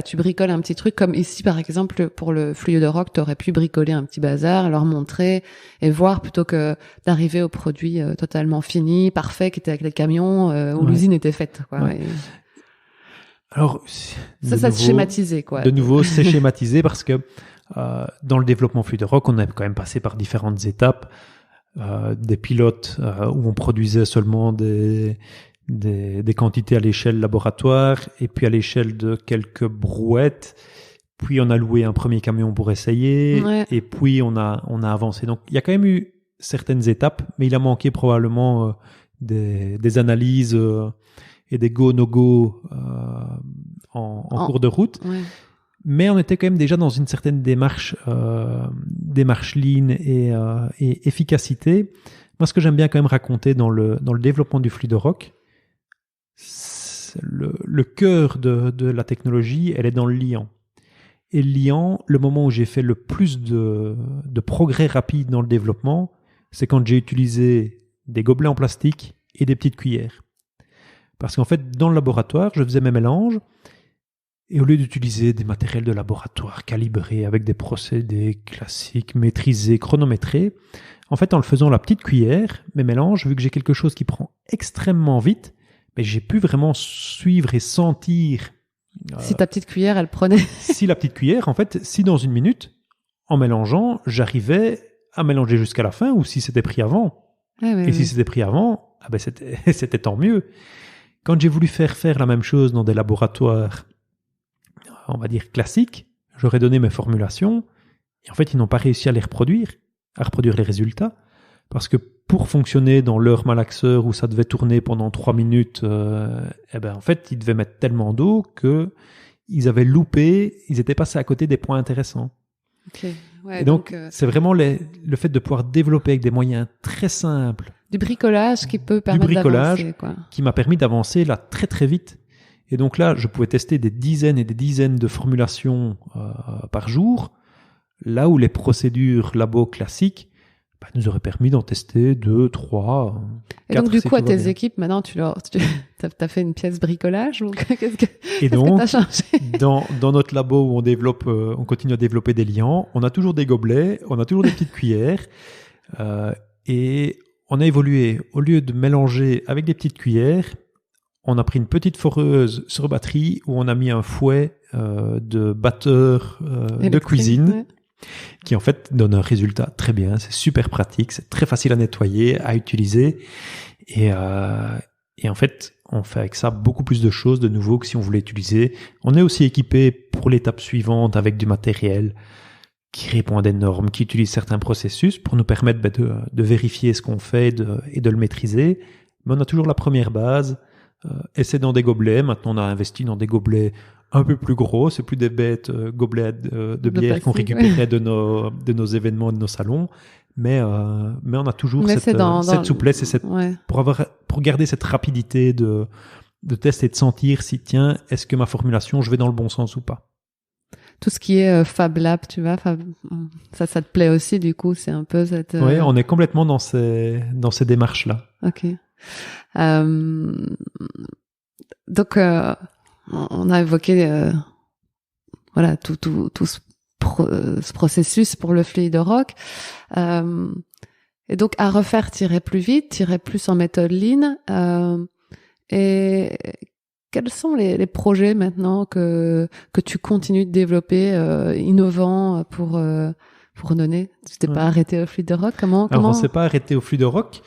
tu bricoles un petit truc comme ici par exemple pour le Fluido de Rock, t'aurais pu bricoler un petit bazar, leur montrer et voir plutôt que d'arriver au produit totalement fini, parfait, qui était avec les camions où l'usine était faite, quoi. Ouais. Alors ça c'est schématisé, quoi. De nouveau, c'est schématisé parce que dans le développement Fluido Rock, on a quand même passé par différentes étapes, des pilotes où on produisait seulement des quantités à l'échelle laboratoire et puis à l'échelle de quelques brouettes. Puis on a loué un premier camion pour essayer et puis on a avancé. Donc il y a quand même eu certaines étapes, mais il a manqué probablement des analyses et des go-no-go en cours de route. Ouais. Mais on était quand même déjà dans une certaine démarche lean et efficacité. Moi, ce que j'aime bien quand même raconter dans le développement du Fluido Rock, le cœur de la technologie, elle est dans le liant. Et le liant, le moment où j'ai fait le plus de progrès rapide dans le développement, c'est quand j'ai utilisé des gobelets en plastique et des petites cuillères. Parce qu'en fait, dans le laboratoire, je faisais mes mélanges, et au lieu d'utiliser des matériels de laboratoire calibrés avec des procédés classiques, maîtrisés, chronométrés, en fait, en le faisant à la petite cuillère, mes mélanges, vu que j'ai quelque chose qui prend extrêmement vite, mais j'ai pu vraiment suivre et sentir. Si ta petite cuillère, elle prenait. Si la petite cuillère, en fait, si dans une minute, en mélangeant, j'arrivais à mélanger jusqu'à la fin, ou si c'était pris avant. Si c'était pris avant, c'était tant mieux. Quand j'ai voulu faire la même chose dans des laboratoires, on va dire classiques, j'aurais donné mes formulations, et en fait, ils n'ont pas réussi à reproduire les résultats, parce que pour fonctionner dans leur malaxeur où ça devait tourner pendant 3 minutes, en fait, ils devaient mettre tellement d'eau qu'ils avaient loupé, ils étaient passés à côté des points intéressants. Okay. Ouais, et donc c'est vraiment le fait de pouvoir développer avec des moyens très simples. Du bricolage qui peut permettre d'avancer, quoi. Qui m'a permis d'avancer là très très vite. Et donc là, je pouvais tester des dizaines et des dizaines de formulations par jour, là où les procédures labo classiques nous auraient permis d'en tester 2, 3, 4. Et donc du coup, à tes équipes, maintenant, tu as fait une pièce bricolage ou qu'est-ce que t'as changé dans notre labo où on continue à développer des liants, on a toujours des gobelets, on a toujours des petites cuillères, et on a évolué. Au lieu de mélanger avec des petites cuillères, on a pris une petite foreuse sur batterie où on a mis un fouet de batteur de cuisine qui en fait donne un résultat très bien. C'est super pratique, c'est très facile à nettoyer, à utiliser et en fait on fait avec ça beaucoup plus de choses de nouveau que si on voulait utiliser. On est aussi équipé pour l'étape suivante avec du matériel qui répond à des normes, qui utilise certains processus pour nous permettre de vérifier ce qu'on fait et de le maîtriser. Mais on a toujours la première base. Et c'est dans des gobelets. Maintenant, on a investi dans des gobelets un peu plus gros. C'est plus des bêtes gobelets de bière qu'on récupérait de nos événements, de nos salons. Mais on a toujours cette souplesse et pour garder cette rapidité de test et de sentir si, tiens, est-ce que ma formulation, je vais dans le bon sens ou pas. Tout ce qui est Fab Lab, tu vois, ça te plaît aussi, du coup, c'est un peu cette... Oui, on est complètement dans ces démarches-là. Ok. Donc, on a évoqué tout ce processus pour le Fluido Rock. Et donc, à refaire, tirer plus vite, tirer plus en méthode lean. Et quels sont les projets maintenant que tu continues de développer, innovants pour donner? Tu t'es pas arrêté au Fluido Rock? Comment? On s'est pas arrêté au Fluido Rock.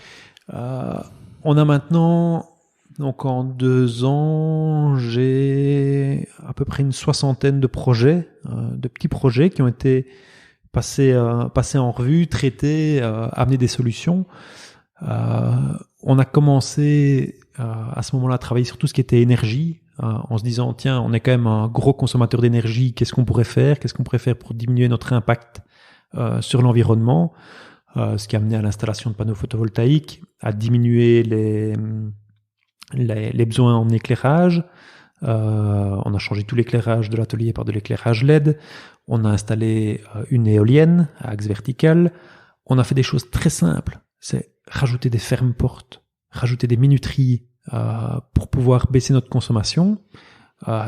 On a maintenant, donc en 2 ans, j'ai à peu près une 60aine de projets, de petits projets qui ont été passés en revue, traités, amener des solutions. On a commencé à ce moment-là à travailler sur tout ce qui était énergie, en se disant tiens, on est quand même un gros consommateur d'énergie, qu'est-ce qu'on pourrait faire pour diminuer notre impact sur l'environnement, ce qui a amené à l'installation de panneaux photovoltaïques, à diminuer les besoins en éclairage. On a changé tout l'éclairage de l'atelier par de l'éclairage LED. On a installé une éolienne à axe vertical. On a fait des choses très simples. C'est rajouter des fermes-portes, rajouter des minuteries pour pouvoir baisser notre consommation.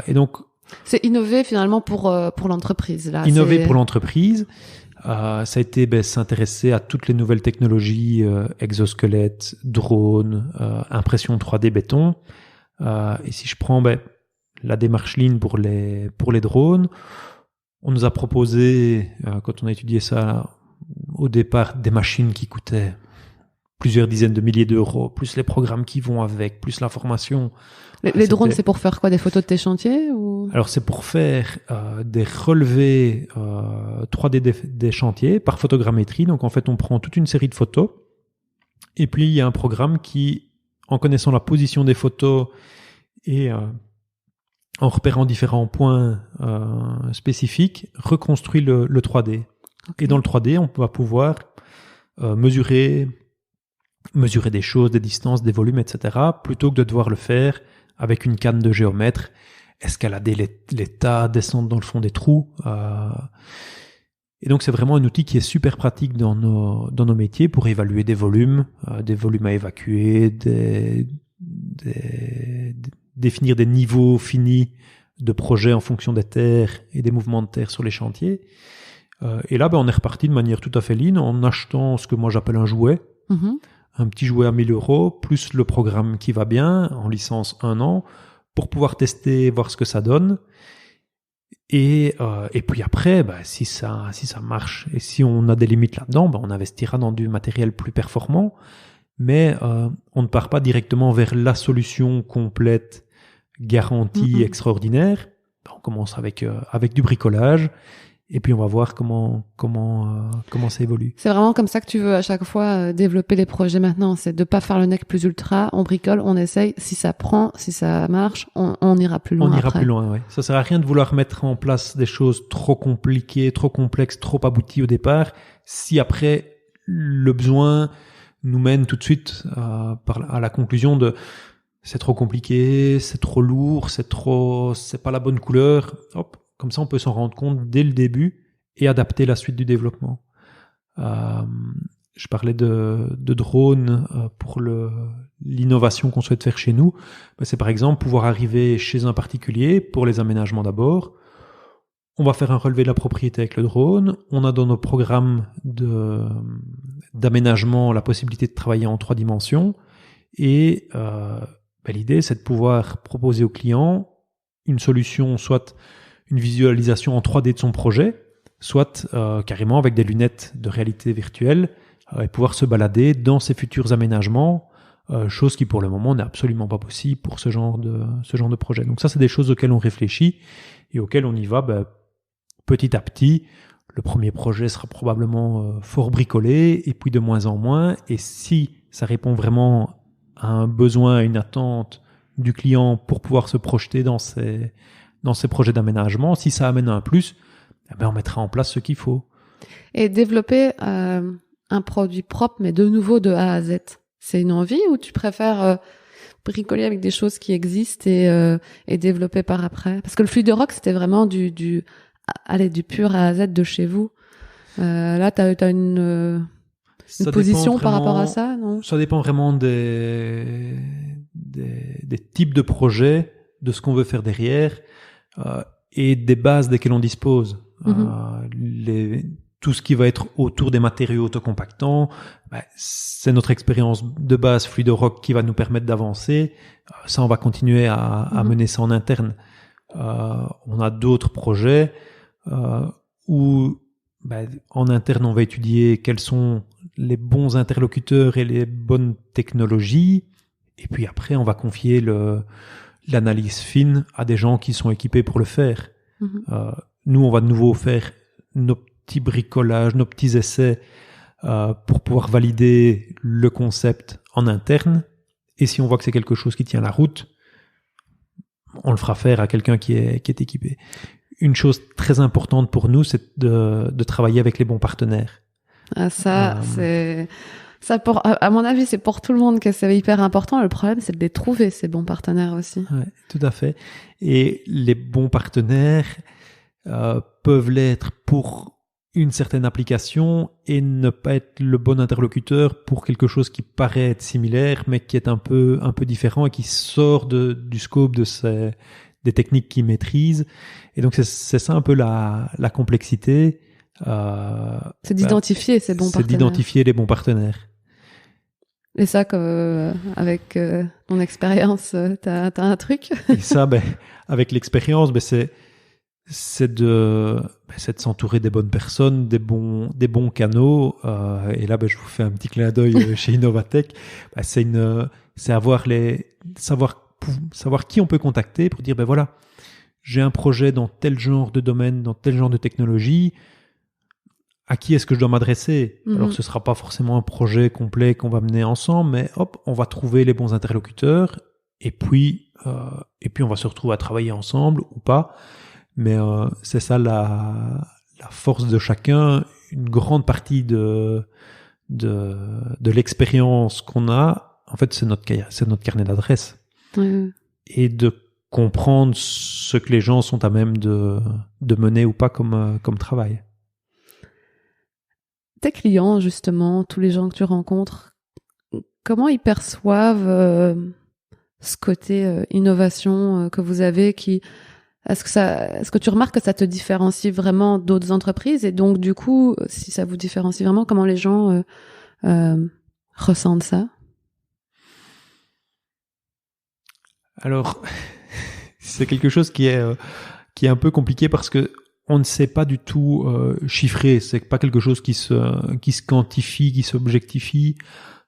Et donc, c'est innover finalement pour l'entreprise. Là, innover pour l'entreprise. Ça a été s'intéresser à toutes les nouvelles technologies, exosquelettes, drones, impression 3D béton. Et si je prends la démarche Lean pour les drones, on nous a proposé, quand on a étudié ça au départ, des machines qui coûtaient plusieurs dizaines de milliers d'euros, plus les programmes qui vont avec, plus la formation. Les drones, c'est pour faire quoi? Des photos de tes chantiers ou... Alors, c'est pour faire des relevés 3D des chantiers par photogrammétrie. Donc, en fait, on prend toute une série de photos. Et puis, il y a un programme qui, en connaissant la position des photos et en repérant différents points spécifiques, reconstruit le 3D. Okay. Et dans le 3D, on va pouvoir mesurer des choses, des distances, des volumes, etc., plutôt que de devoir le faire avec une canne de géomètre, escalader les tas, descendre dans le fond des trous. Et donc, c'est vraiment un outil qui est super pratique dans nos métiers pour évaluer des volumes à évacuer, définir des niveaux finis de projets en fonction des terres et des mouvements de terre sur les chantiers. Et là, on est reparti de manière tout à fait lean en achetant ce que moi j'appelle un jouet. Mm-hmm. Un petit jouet à 1 000 euros, plus le programme qui va bien, en licence 1 an, pour pouvoir tester, voir ce que ça donne. Et puis après, si ça marche, et si on a des limites là-dedans, on investira dans du matériel plus performant. Mais on ne part pas directement vers la solution complète, garantie, extraordinaire. On commence avec du bricolage. Et puis on va voir comment ça évolue. C'est vraiment comme ça que tu veux à chaque fois développer les projets maintenant, c'est de pas faire le nec plus ultra, on bricole, on essaye, si ça prend, si ça marche, on ira plus loin. On ira plus loin, oui. Ça sert à rien de vouloir mettre en place des choses trop compliquées, trop complexes, trop abouties au départ, si après le besoin nous mène tout de suite à la conclusion de c'est trop compliqué, c'est trop lourd, c'est pas la bonne couleur. Hop. Comme ça, on peut s'en rendre compte dès le début et adapter la suite du développement. Je parlais de drones pour l'innovation qu'on souhaite faire chez nous. C'est par exemple pouvoir arriver chez un particulier pour les aménagements d'abord. On va faire un relevé de la propriété avec le drone. On a dans nos programmes d'aménagement la possibilité de travailler en 3 dimensions. Et l'idée, c'est de pouvoir proposer au client une solution, soit une visualisation en 3D de son projet, soit carrément avec des lunettes de réalité virtuelle et pouvoir se balader dans ces futurs aménagements, chose qui pour le moment n'est absolument pas possible pour ce genre de projet. Donc ça, c'est des choses auxquelles on réfléchit et auxquelles on y va petit à petit. Le premier projet sera probablement fort bricolé et puis de moins en moins. Et si ça répond vraiment à un besoin, à une attente du client pour pouvoir se projeter dans ces projets d'aménagement, si ça amène un plus, on mettra en place ce qu'il faut. Et développer un produit propre, mais de nouveau de A à Z, c'est une envie ou tu préfères bricoler avec des choses qui existent et développer par après? Parce que le Fluide Rock, c'était vraiment du pur A à Z de chez vous. Là, t'as une position par rapport à ça, non? Ça dépend vraiment des types de projets, de ce qu'on veut faire derrière. Et des bases desquelles on dispose. Tout ce qui va être autour des matériaux autocompactants, c'est notre expérience de base Fluide Rock qui va nous permettre d'avancer. Ça, on va continuer à mener ça en interne. On a d'autres projets où en interne, on va étudier quels sont les bons interlocuteurs et les bonnes technologies. Et puis après, on va confier l'analyse fine à des gens qui sont équipés pour le faire. Nous, on va de nouveau faire nos petits bricolages, nos petits essais pour pouvoir valider le concept en interne. Et si on voit que c'est quelque chose qui tient la route, on le fera faire à quelqu'un qui est équipé. Une chose très importante pour nous, c'est de travailler avec les bons partenaires. Ah, ça, à mon avis, c'est pour tout le monde que c'est hyper important. Le problème, c'est de les trouver, ces bons partenaires aussi. Ouais, tout à fait. Et les bons partenaires peuvent l'être pour une certaine application et ne pas être le bon interlocuteur pour quelque chose qui paraît être similaire, mais qui est un peu différent et qui sort du scope des techniques qu'ils maîtrisent. Et donc, c'est ça un peu la complexité. C'est d'identifier ces bons partenaires. C'est d'identifier les bons partenaires. Et ça, avec ton expérience, t'as un truc? Et ça, avec l'expérience, c'est de s'entourer des bonnes personnes, des bons canaux. Et là, je vous fais un petit clin d'œil chez Innovatech. C'est savoir qui on peut contacter pour dire, voilà, j'ai un projet dans tel genre de domaine, dans tel genre de technologie. À qui est-ce que je dois m'adresser? Alors, ce sera pas forcément un projet complet qu'on va mener ensemble, mais hop, on va trouver les bons interlocuteurs et puis on va se retrouver à travailler ensemble ou pas. Mais c'est ça la force de chacun. Une grande partie de l'expérience qu'on a, en fait, c'est notre carnet d'adresses. Et de comprendre ce que les gens sont à même de mener ou pas comme travail. Tes clients, justement, tous les gens que tu rencontres, comment ils perçoivent ce côté innovation que vous avez est-ce que tu remarques que ça te différencie vraiment d'autres entreprises? Et donc, du coup, si ça vous différencie vraiment, comment les gens ressentent ça? Alors, c'est quelque chose qui est un peu compliqué parce que on ne sait pas du tout chiffrer. C'est pas quelque chose qui se quantifie, qui s'objectifie.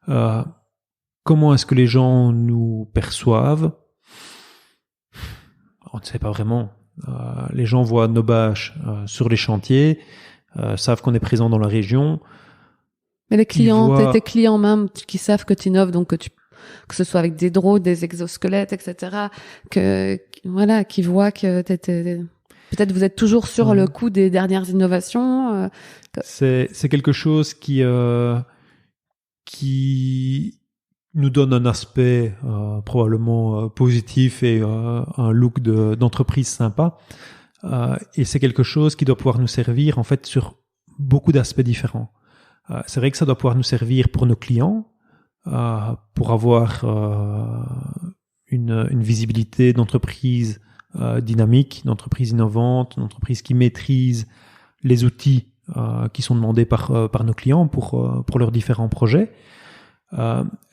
Comment est-ce que les gens nous perçoivent? On ne sait pas vraiment. Les gens voient nos bâches sur les chantiers, savent qu'on est présent dans la région. Mais les clients, tes clients même, qui savent que tu innoves, donc que ce soit avec des drones, des exosquelettes, etc., qui voient que peut-être vous êtes toujours sur le coup des dernières innovations. C'est quelque chose qui nous donne un aspect probablement positif et un look d'entreprise sympa. Et c'est quelque chose qui doit pouvoir nous servir en fait sur beaucoup d'aspects différents. C'est vrai que ça doit pouvoir nous servir pour nos clients, pour avoir une visibilité d'entreprise dynamique, d'entreprise innovante, d'entreprise qui maîtrise les outils qui sont demandés par nos clients pour leurs différents projets.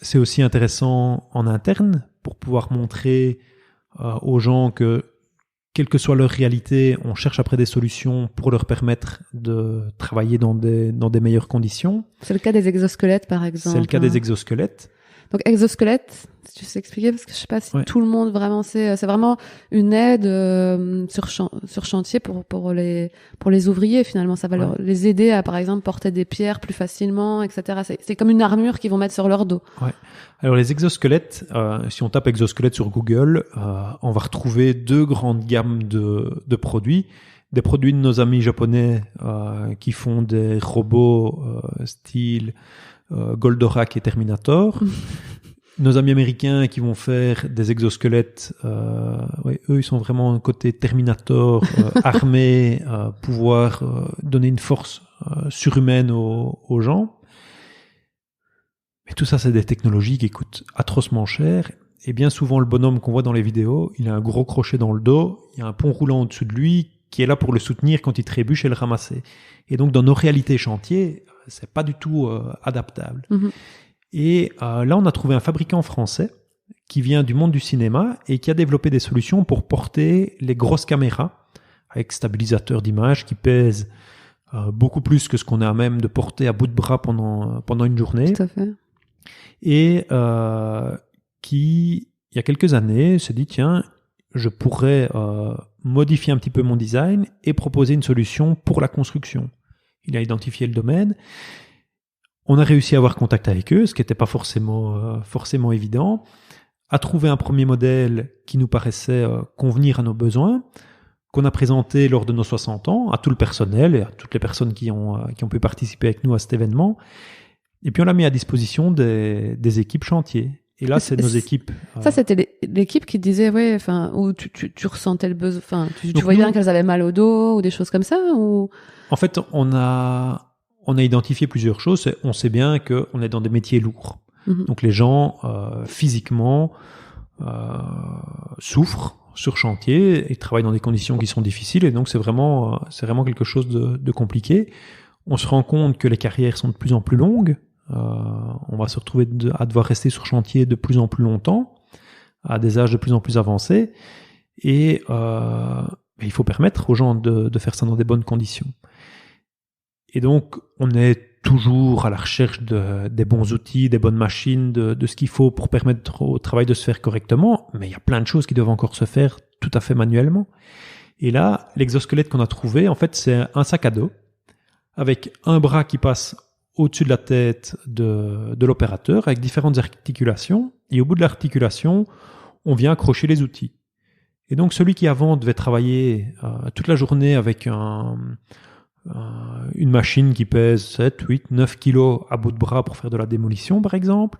C'est aussi intéressant en interne pour pouvoir montrer aux gens que, quelle que soit leur réalité, on cherche après des solutions pour leur permettre de travailler dans des meilleures conditions. C'est le cas des exosquelettes, par exemple. C'est le cas des exosquelettes. Donc, exosquelette, si tu sais expliquer, parce que je sais pas si tout le monde vraiment sait, c'est vraiment une aide sur chantier pour les ouvriers, finalement. Ça va les aider à, par exemple, porter des pierres plus facilement, etc. C'est comme une armure qu'ils vont mettre sur leur dos. Ouais. Alors, les exosquelettes, si on tape exosquelette sur Google, on va retrouver deux grandes gammes de produits. Des produits de nos amis japonais qui font des robots style Goldorak et Terminator. Nos amis américains qui vont faire des exosquelettes, eux ils sont vraiment côté Terminator, armés, pouvoir donner une force surhumaine aux gens. Mais tout ça c'est des technologies qui coûtent atrocement cher. Et bien souvent le bonhomme qu'on voit dans les vidéos, il a un gros crochet dans le dos, il y a un pont roulant au-dessus de lui qui est là pour le soutenir quand il trébuche et le ramasser. Et donc dans nos réalités chantiers, c'est pas du tout adaptable. Mm-hmm. Et là, on a trouvé un fabricant français qui vient du monde du cinéma et qui a développé des solutions pour porter les grosses caméras avec stabilisateur d'image qui pèsent beaucoup plus que ce qu'on a à même de porter à bout de bras pendant une journée. Tout à fait. Et qui, il y a quelques années, s'est dit, tiens, je pourrais modifier un petit peu mon design et proposer une solution pour la construction. Il a identifié le domaine. On a réussi à avoir contact avec eux, ce qui n'était pas forcément évident, à trouver un premier modèle qui nous paraissait convenir à nos besoins, qu'on a présenté lors de nos 60 ans à tout le personnel et à toutes les personnes qui ont pu participer avec nous à cet événement. Et puis on l'a mis à disposition des équipes chantier. Et là, c'est nos équipes. Ça, c'était l'équipe qui disait, ouais, enfin, où tu ressentais le besoin, enfin, tu voyais bien qu'elles avaient mal au dos ou des choses comme ça, ou? En fait, on a identifié plusieurs choses. On sait bien qu'on est dans des métiers lourds. Donc les gens, physiquement, souffrent sur chantier et travaillent dans des conditions qui sont difficiles. Et donc, c'est vraiment quelque chose de compliqué. On se rend compte que les carrières sont de plus en plus longues. On va se retrouver à devoir rester sur chantier de plus en plus longtemps, à des âges de plus en plus avancés, et il faut permettre aux gens de faire ça dans des bonnes conditions. Et donc, on est toujours à la recherche des bons outils, des bonnes machines, de ce qu'il faut pour permettre au travail de se faire correctement, mais il y a plein de choses qui doivent encore se faire tout à fait manuellement. Et là, l'exosquelette qu'on a trouvé, en fait, c'est un sac à dos avec un bras qui passe au-dessus de la tête de l'opérateur avec différentes articulations. Et au bout de l'articulation, on vient accrocher les outils. Et donc, celui qui avant devait travailler toute la journée avec une machine qui pèse 7, 8, 9 kilos à bout de bras pour faire de la démolition, par exemple,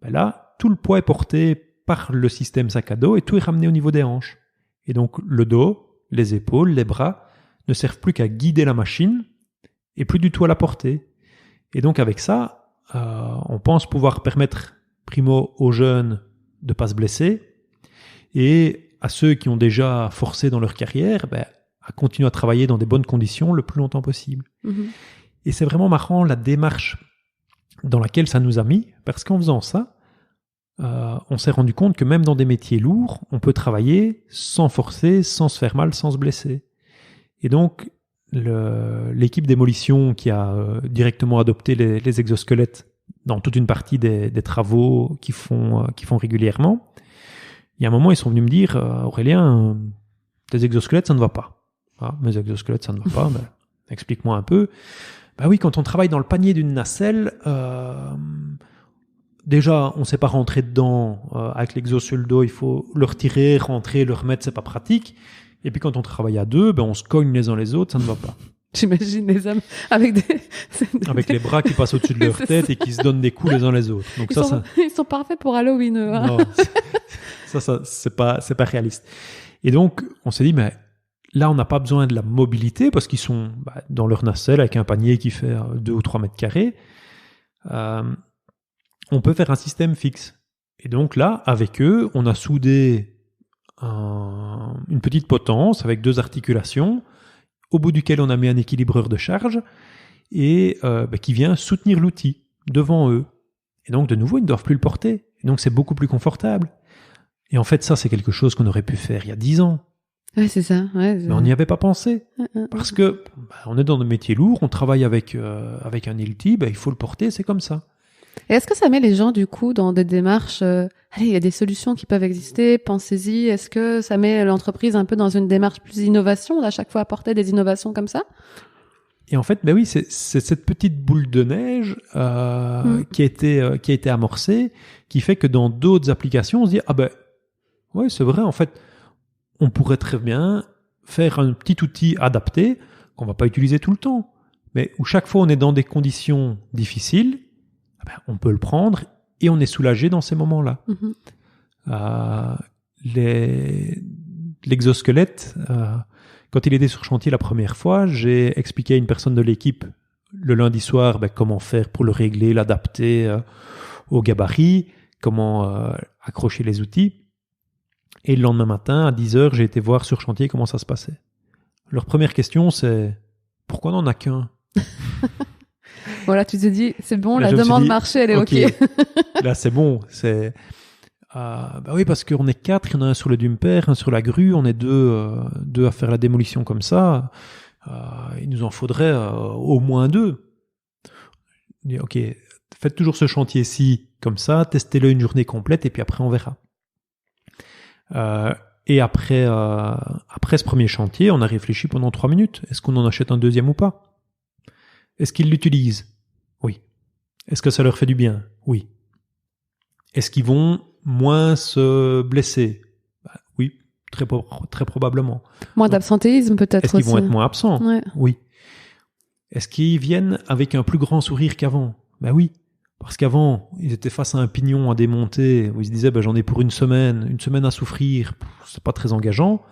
ben là, tout le poids est porté par le système sac à dos et tout est ramené au niveau des hanches. Et donc, le dos, les épaules, les bras ne servent plus qu'à guider la machine et plus du tout à la porter. Et donc avec ça, on pense pouvoir permettre primo aux jeunes de ne pas se blesser et à ceux qui ont déjà forcé dans leur carrière, à continuer à travailler dans des bonnes conditions le plus longtemps possible. Et c'est vraiment marrant la démarche dans laquelle ça nous a mis, parce qu'en faisant ça, on s'est rendu compte que même dans des métiers lourds, on peut travailler sans forcer, sans se faire mal, sans se blesser. Et donc, l'équipe démolition qui a directement adopté les exosquelettes dans toute une partie des travaux qu'ils font régulièrement, il y a un moment, ils sont venus me dire « Aurélien, tes exosquelettes, ça ne va pas. » Ah, mes exosquelettes, ça ne va pas. Explique-moi un peu. Oui, quand on travaille dans le panier d'une nacelle, déjà, on ne sait pas rentrer dedans avec l'exo sur le dos, il faut le retirer, rentrer, le remettre, c'est pas pratique. Et puis quand on travaille à deux, on se cogne les uns les autres, ça ne va pas. J'imagine les hommes avec avec les bras qui passent au-dessus de leur tête et qui se donnent des coups les uns les autres. Donc ils sont parfaits pour Halloween. Non, ça c'est pas réaliste. Et donc on s'est dit, mais là on n'a pas besoin de la mobilité parce qu'ils sont dans leur nacelle avec un panier qui fait 2 ou 3 mètres carrés. On peut faire un système fixe. Et donc là, avec eux, on a soudé une petite potence avec 2 articulations, au bout duquel on a mis un équilibreur de charge et qui vient soutenir l'outil devant eux. Et donc, de nouveau, ils ne doivent plus le porter. Et donc, c'est beaucoup plus confortable. Et en fait, ça, c'est quelque chose qu'on aurait pu faire il y a 10 ans. Ouais, c'est ça. Ouais, mais on n'y avait pas pensé. Parce que on est dans des métiers lourds, on travaille avec un ILTI, il faut le porter, c'est comme ça. Et est-ce que ça met les gens, du coup, dans des démarches allez, il y a des solutions qui peuvent exister, pensez-y. Est-ce que ça met l'entreprise un peu dans une démarche plus d'innovation, à chaque fois apporter des innovations comme ça? Et en fait, oui, c'est cette petite boule de neige qui a été amorcée, qui fait que dans d'autres applications, on se dit ouais, c'est vrai. En fait, on pourrait très bien faire un petit outil adapté qu'on va pas utiliser tout le temps, mais où chaque fois on est dans des conditions difficiles, on peut le prendre et on est soulagé dans ces moments-là. L'exosquelette, quand il était sur chantier la première fois, j'ai expliqué à une personne de l'équipe le lundi soir comment faire pour le régler, l'adapter au gabarit, comment accrocher les outils. Et le lendemain matin, à 10h, j'ai été voir sur chantier comment ça se passait. Leur première question, c'est « Pourquoi on n'en a qu'un ?» Voilà, tu te dis, c'est bon, la demande marché, elle est OK. Là, c'est bon. C'est oui, parce qu'on est 4, il y en a un sur le dumper, un sur la grue, on est deux à faire la démolition comme ça. Il nous en faudrait au moins 2. OK, faites toujours ce chantier-ci comme ça, testez-le une journée complète et puis après on verra. Et après ce premier chantier, on a réfléchi pendant 3 minutes. Est-ce qu'on en achète un deuxième ou pas ? Est-ce qu'il l'utilise ? Oui. Est-ce que ça leur fait du bien? Oui. Est-ce qu'ils vont moins se blesser? Oui, très probablement. Moins Donc, d'absentéisme peut-être est-ce aussi. qu'ils vont être moins absents? Ouais. Oui. Est-ce qu'ils viennent avec un plus grand sourire qu'avant? Oui. Parce qu'avant, ils étaient face à un pignon à démonter, où ils se disaient, j'en ai pour une semaine à souffrir, c'est pas très engageant.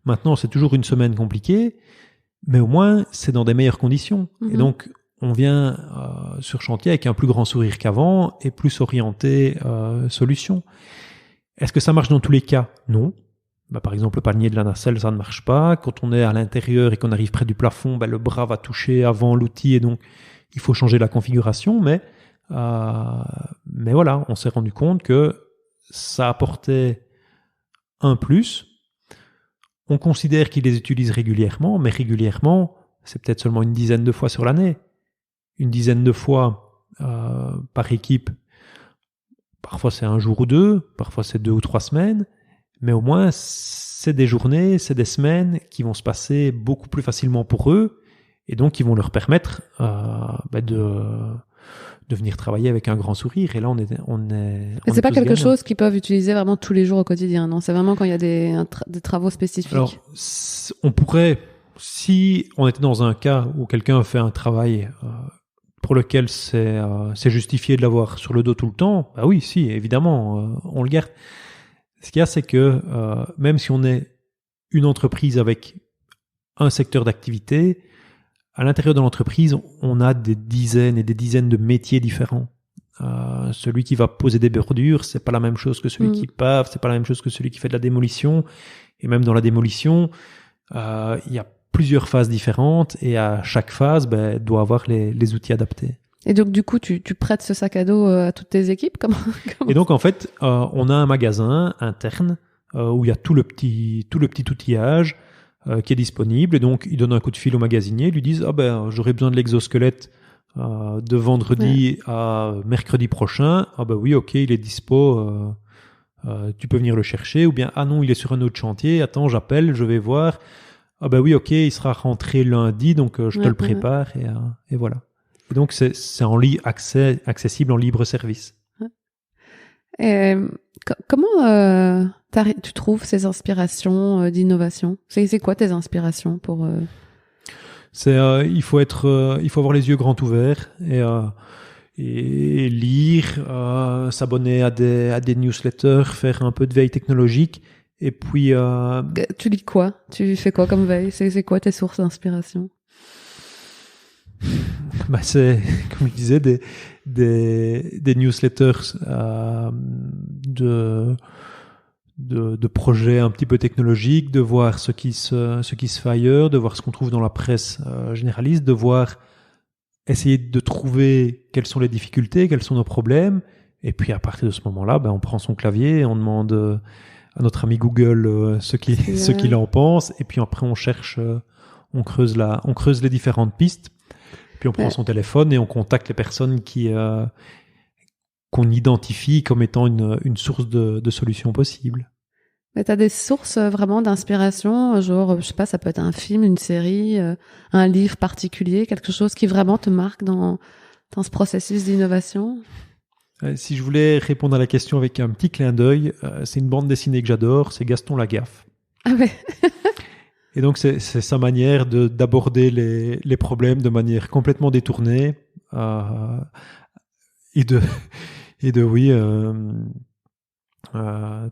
Maintenant, c'est toujours une semaine compliquée, mais au moins, c'est dans des meilleures conditions. Et donc, on vient sur chantier avec un plus grand sourire qu'avant et plus orienté solution. Est-ce que ça marche dans tous les cas? Non. Par exemple, le panier de la nacelle, ça ne marche pas. Quand on est à l'intérieur et qu'on arrive près du plafond, le bras va toucher avant l'outil et donc il faut changer la configuration. Mais voilà, on s'est rendu compte que ça apportait un plus. On considère qu'ils les utilisent régulièrement, mais régulièrement, c'est peut-être seulement une dizaine de fois sur l'année. Une dizaine de fois par équipe. Parfois c'est un jour ou deux, parfois c'est 2 ou 3 semaines, mais au moins c'est des journées, c'est des semaines qui vont se passer beaucoup plus facilement pour eux et donc qui vont leur permettre de venir travailler avec un grand sourire. Et là, on est c'est pas quelque chose qu'ils peuvent utiliser vraiment tous les jours au quotidien, non? C'est vraiment quand il y a des travaux spécifiques. Alors, on pourrait, si on était dans un cas où quelqu'un fait un travail pour lequel c'est justifié de l'avoir sur le dos tout le temps, oui, si, évidemment, on le garde. Ce qu'il y a, c'est que même si on est une entreprise avec un secteur d'activité, à l'intérieur de l'entreprise, on a des dizaines et des dizaines de métiers différents. Celui qui va poser des bordures, c'est pas la même chose que celui qui pave, c'est pas la même chose que celui qui fait de la démolition. Et même dans la démolition, il y a plusieurs phases différentes et à chaque phase, doit avoir les outils adaptés. Et donc, du coup, tu prêtes ce sac à dos à toutes tes équipes? Comment Et donc, en fait, on a un magasin interne où il y a tout le petit outillage qui est disponible. Et donc, ils donnent un coup de fil au magasinier, ils lui disent j'aurais besoin de l'exosquelette de vendredi à mercredi prochain. Oui, ok, il est dispo. Tu peux venir le chercher. Ou bien non, il est sur un autre chantier. Attends, j'appelle, je vais voir. Oui, ok, il sera rentré lundi, donc je te le prépare et voilà. Et donc c'est accessible en libre service. Et comment tu trouves ces inspirations d'innovation? C'est quoi tes inspirations pour il faut avoir les yeux grands ouverts et lire, s'abonner à des newsletters, faire un peu de veille technologique. Et puis tu lis quoi? Tu fais quoi comme veille? C'est quoi tes sources d'inspiration? C'est, comme je disais, des newsletters de projets un petit peu technologiques, de voir ce qui se fait ailleurs, de voir ce qu'on trouve dans la presse généraliste, de voir, essayer de trouver quelles sont les difficultés, quels sont nos problèmes. Et puis à partir de ce moment-là, on prend son clavier et on demande à notre ami Google ce qu'il en pense. Et puis après, on cherche, on creuse les différentes pistes. Puis on prend son téléphone et on contacte les personnes qu'on identifie comme étant une source de solutions possibles. Mais t'as des sources vraiment d'inspiration, genre, je sais pas, ça peut être un film, une série, un livre particulier, quelque chose qui vraiment te marque dans ce processus d'innovation? Si je voulais répondre à la question avec un petit clin d'œil, c'est une bande dessinée que j'adore, c'est Gaston Lagaffe. Ah ouais. Et donc c'est sa manière d'aborder les problèmes de manière complètement détournée et de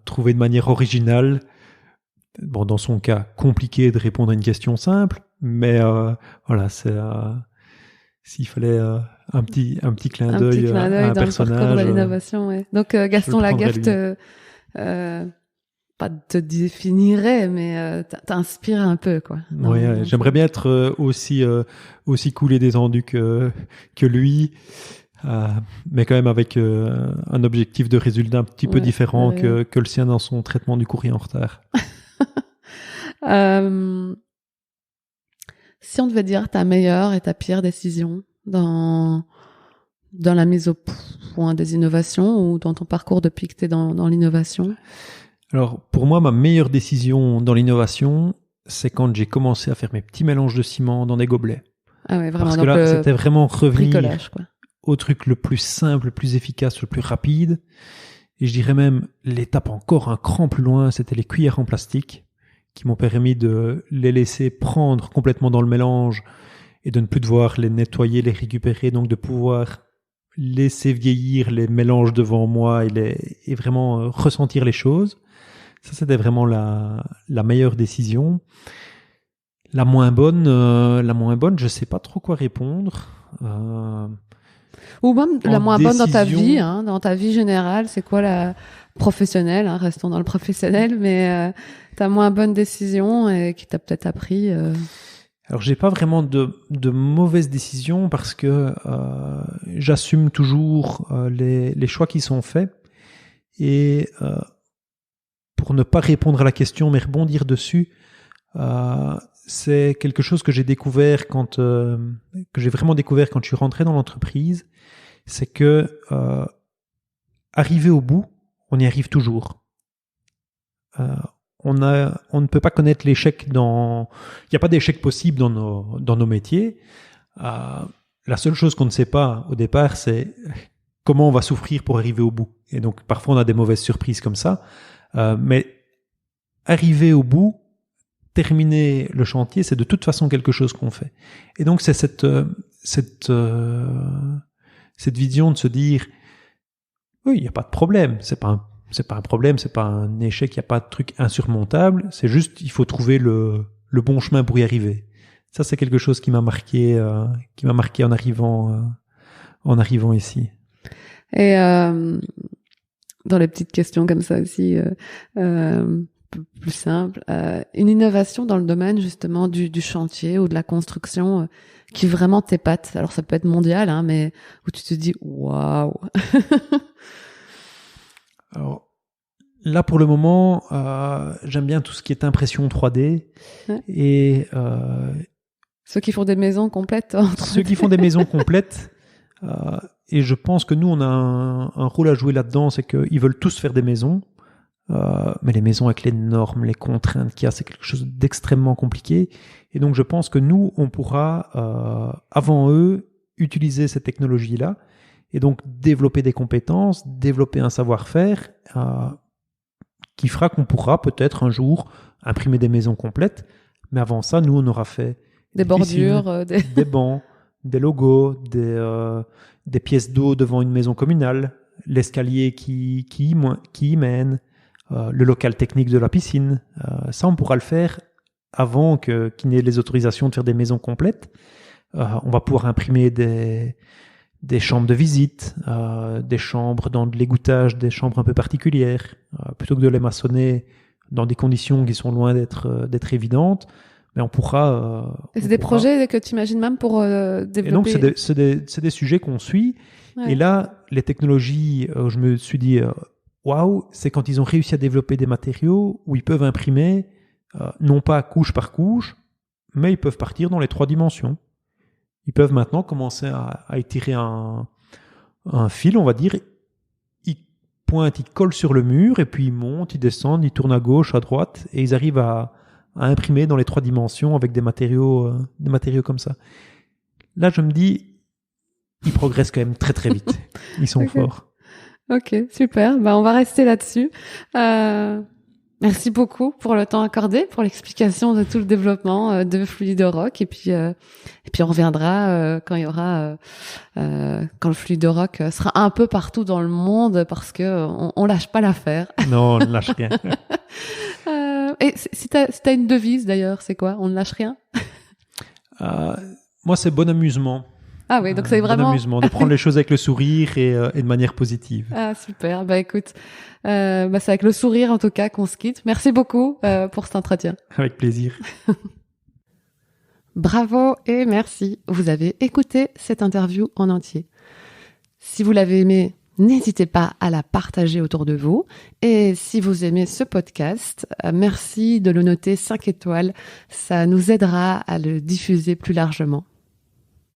trouver de manière originale, dans son cas compliqué de répondre à une question simple, mais voilà, c'est s'il fallait un petit clin d'œil à un dans personnage. Le parcours de l'innovation, ouais. Donc Gaston Lagaffe pas te définirait, mais t'inspire un peu, quoi. Oui, j'aimerais bien être aussi cool et détendu que lui, mais quand même avec un objectif de résultat un petit peu différent que le sien dans son traitement du courrier en retard. Si on devait dire ta meilleure et ta pire décision dans la mise au point des innovations ou dans ton parcours depuis que tu es dans l'innovation? Alors, pour moi, ma meilleure décision dans l'innovation, c'est quand j'ai commencé à faire mes petits mélanges de ciment dans des gobelets. Ah ouais, vraiment. Parce que là, c'était vraiment revenir. Bricolage, quoi. au truc le plus simple, le plus efficace, le plus rapide. Et je dirais même l'étape encore un cran plus loin, c'était les cuillères en plastique qui m'ont permis de les laisser prendre complètement dans le mélange et de ne plus devoir les nettoyer, les récupérer, donc de pouvoir laisser vieillir les mélanges devant moi et vraiment ressentir les choses. Ça, c'était vraiment la meilleure décision. La moins bonne, je sais pas trop quoi répondre. Ou même la moins bonne décision... dans ta vie générale, c'est quoi la professionnelle, restons dans le professionnel, mais ta moins bonne décision qui t'a peut-être appris. Alors j'ai pas vraiment de mauvaises décisions parce que j'assume toujours les choix qui sont faits et pour ne pas répondre à la question mais rebondir dessus, c'est quelque chose que j'ai découvert que j'ai vraiment découvert quand je suis rentré dans l'entreprise, c'est que arriver au bout, on y arrive toujours. On ne peut pas connaître l'échec il n'y a pas d'échec possible dans nos métiers. La seule chose qu'on ne sait pas au départ, c'est comment on va souffrir pour arriver au bout. Et donc, parfois, on a des mauvaises surprises comme ça. Mais arriver au bout, terminer le chantier, c'est de toute façon quelque chose qu'on fait. Et donc, c'est cette vision de se dire, oui, il n'y a pas de problème, c'est pas un problème, c'est pas un échec, il n'y a pas de truc insurmontable, c'est juste, il faut trouver le bon chemin pour y arriver. Ça, c'est quelque chose qui m'a marqué en arrivant ici. Et dans les petites questions comme ça aussi, plus simples, une innovation dans le domaine justement du chantier ou de la construction qui vraiment t'épate. Alors ça peut être mondial, mais où tu te dis waouh. Alors, là, pour le moment, j'aime bien tout ce qui est impression 3D. Ouais. Et ceux qui font des maisons complètes. Ceux qui font des maisons complètes. Et je pense que nous, on a un rôle à jouer là-dedans, c'est qu'ils veulent tous faire des maisons. Mais les maisons avec les normes, les contraintes qu'il y a, c'est quelque chose d'extrêmement compliqué. Et donc, je pense que nous, on pourra, avant eux, utiliser cette technologie-là. Et donc, développer des compétences, développer un savoir-faire qui fera qu'on pourra peut-être un jour imprimer des maisons complètes. Mais avant ça, nous, on aura fait des bordures, des bancs, des logos, des pièces d'eau devant une maison communale, l'escalier qui y mène, le local technique de la piscine. Ça, on pourra le faire avant qu'il n'y ait les autorisations de faire des maisons complètes. On va pouvoir imprimer des chambres de visite, des chambres dans de l'égouttage, des chambres un peu particulières, plutôt que de les maçonner dans des conditions qui sont loin d'être évidentes. Mais on pourra... c'est des projets que tu imagines même pour développer... Et donc, c'est des sujets qu'on suit. Ouais. Et là, les technologies, je me suis dit, waouh, c'est quand ils ont réussi à développer des matériaux où ils peuvent imprimer, non pas couche par couche, mais ils peuvent partir dans les 3 dimensions. Ils peuvent maintenant commencer à étirer un fil, on va dire. Ils pointent, ils collent sur le mur, et puis ils montent, ils descendent, ils tournent à gauche, à droite, et ils arrivent à imprimer dans les 3 dimensions avec des matériaux comme ça. Là, je me dis, ils progressent quand même très très vite. Ils sont forts. Ok, super. On va rester là-dessus. Merci beaucoup pour le temps accordé, pour l'explication de tout le développement de Fluidorock. Et puis on reviendra quand il y aura, quand le Fluidorock sera un peu partout dans le monde, parce que on lâche pas l'affaire. Non, on ne lâche rien. Et si t'as une devise d'ailleurs, c'est quoi? On ne lâche rien? Moi, c'est bon amusement. Ah oui, donc c'est vraiment... Bon amusement, de prendre les choses avec le sourire et de manière positive. Ah, super. Écoute, c'est avec le sourire en tout cas qu'on se quitte. Merci beaucoup pour cet entretien. Avec plaisir. Bravo et merci. Vous avez écouté cette interview en entier. Si vous l'avez aimé, n'hésitez pas à la partager autour de vous. Et si vous aimez ce podcast, merci de le noter 5 étoiles. Ça nous aidera à le diffuser plus largement.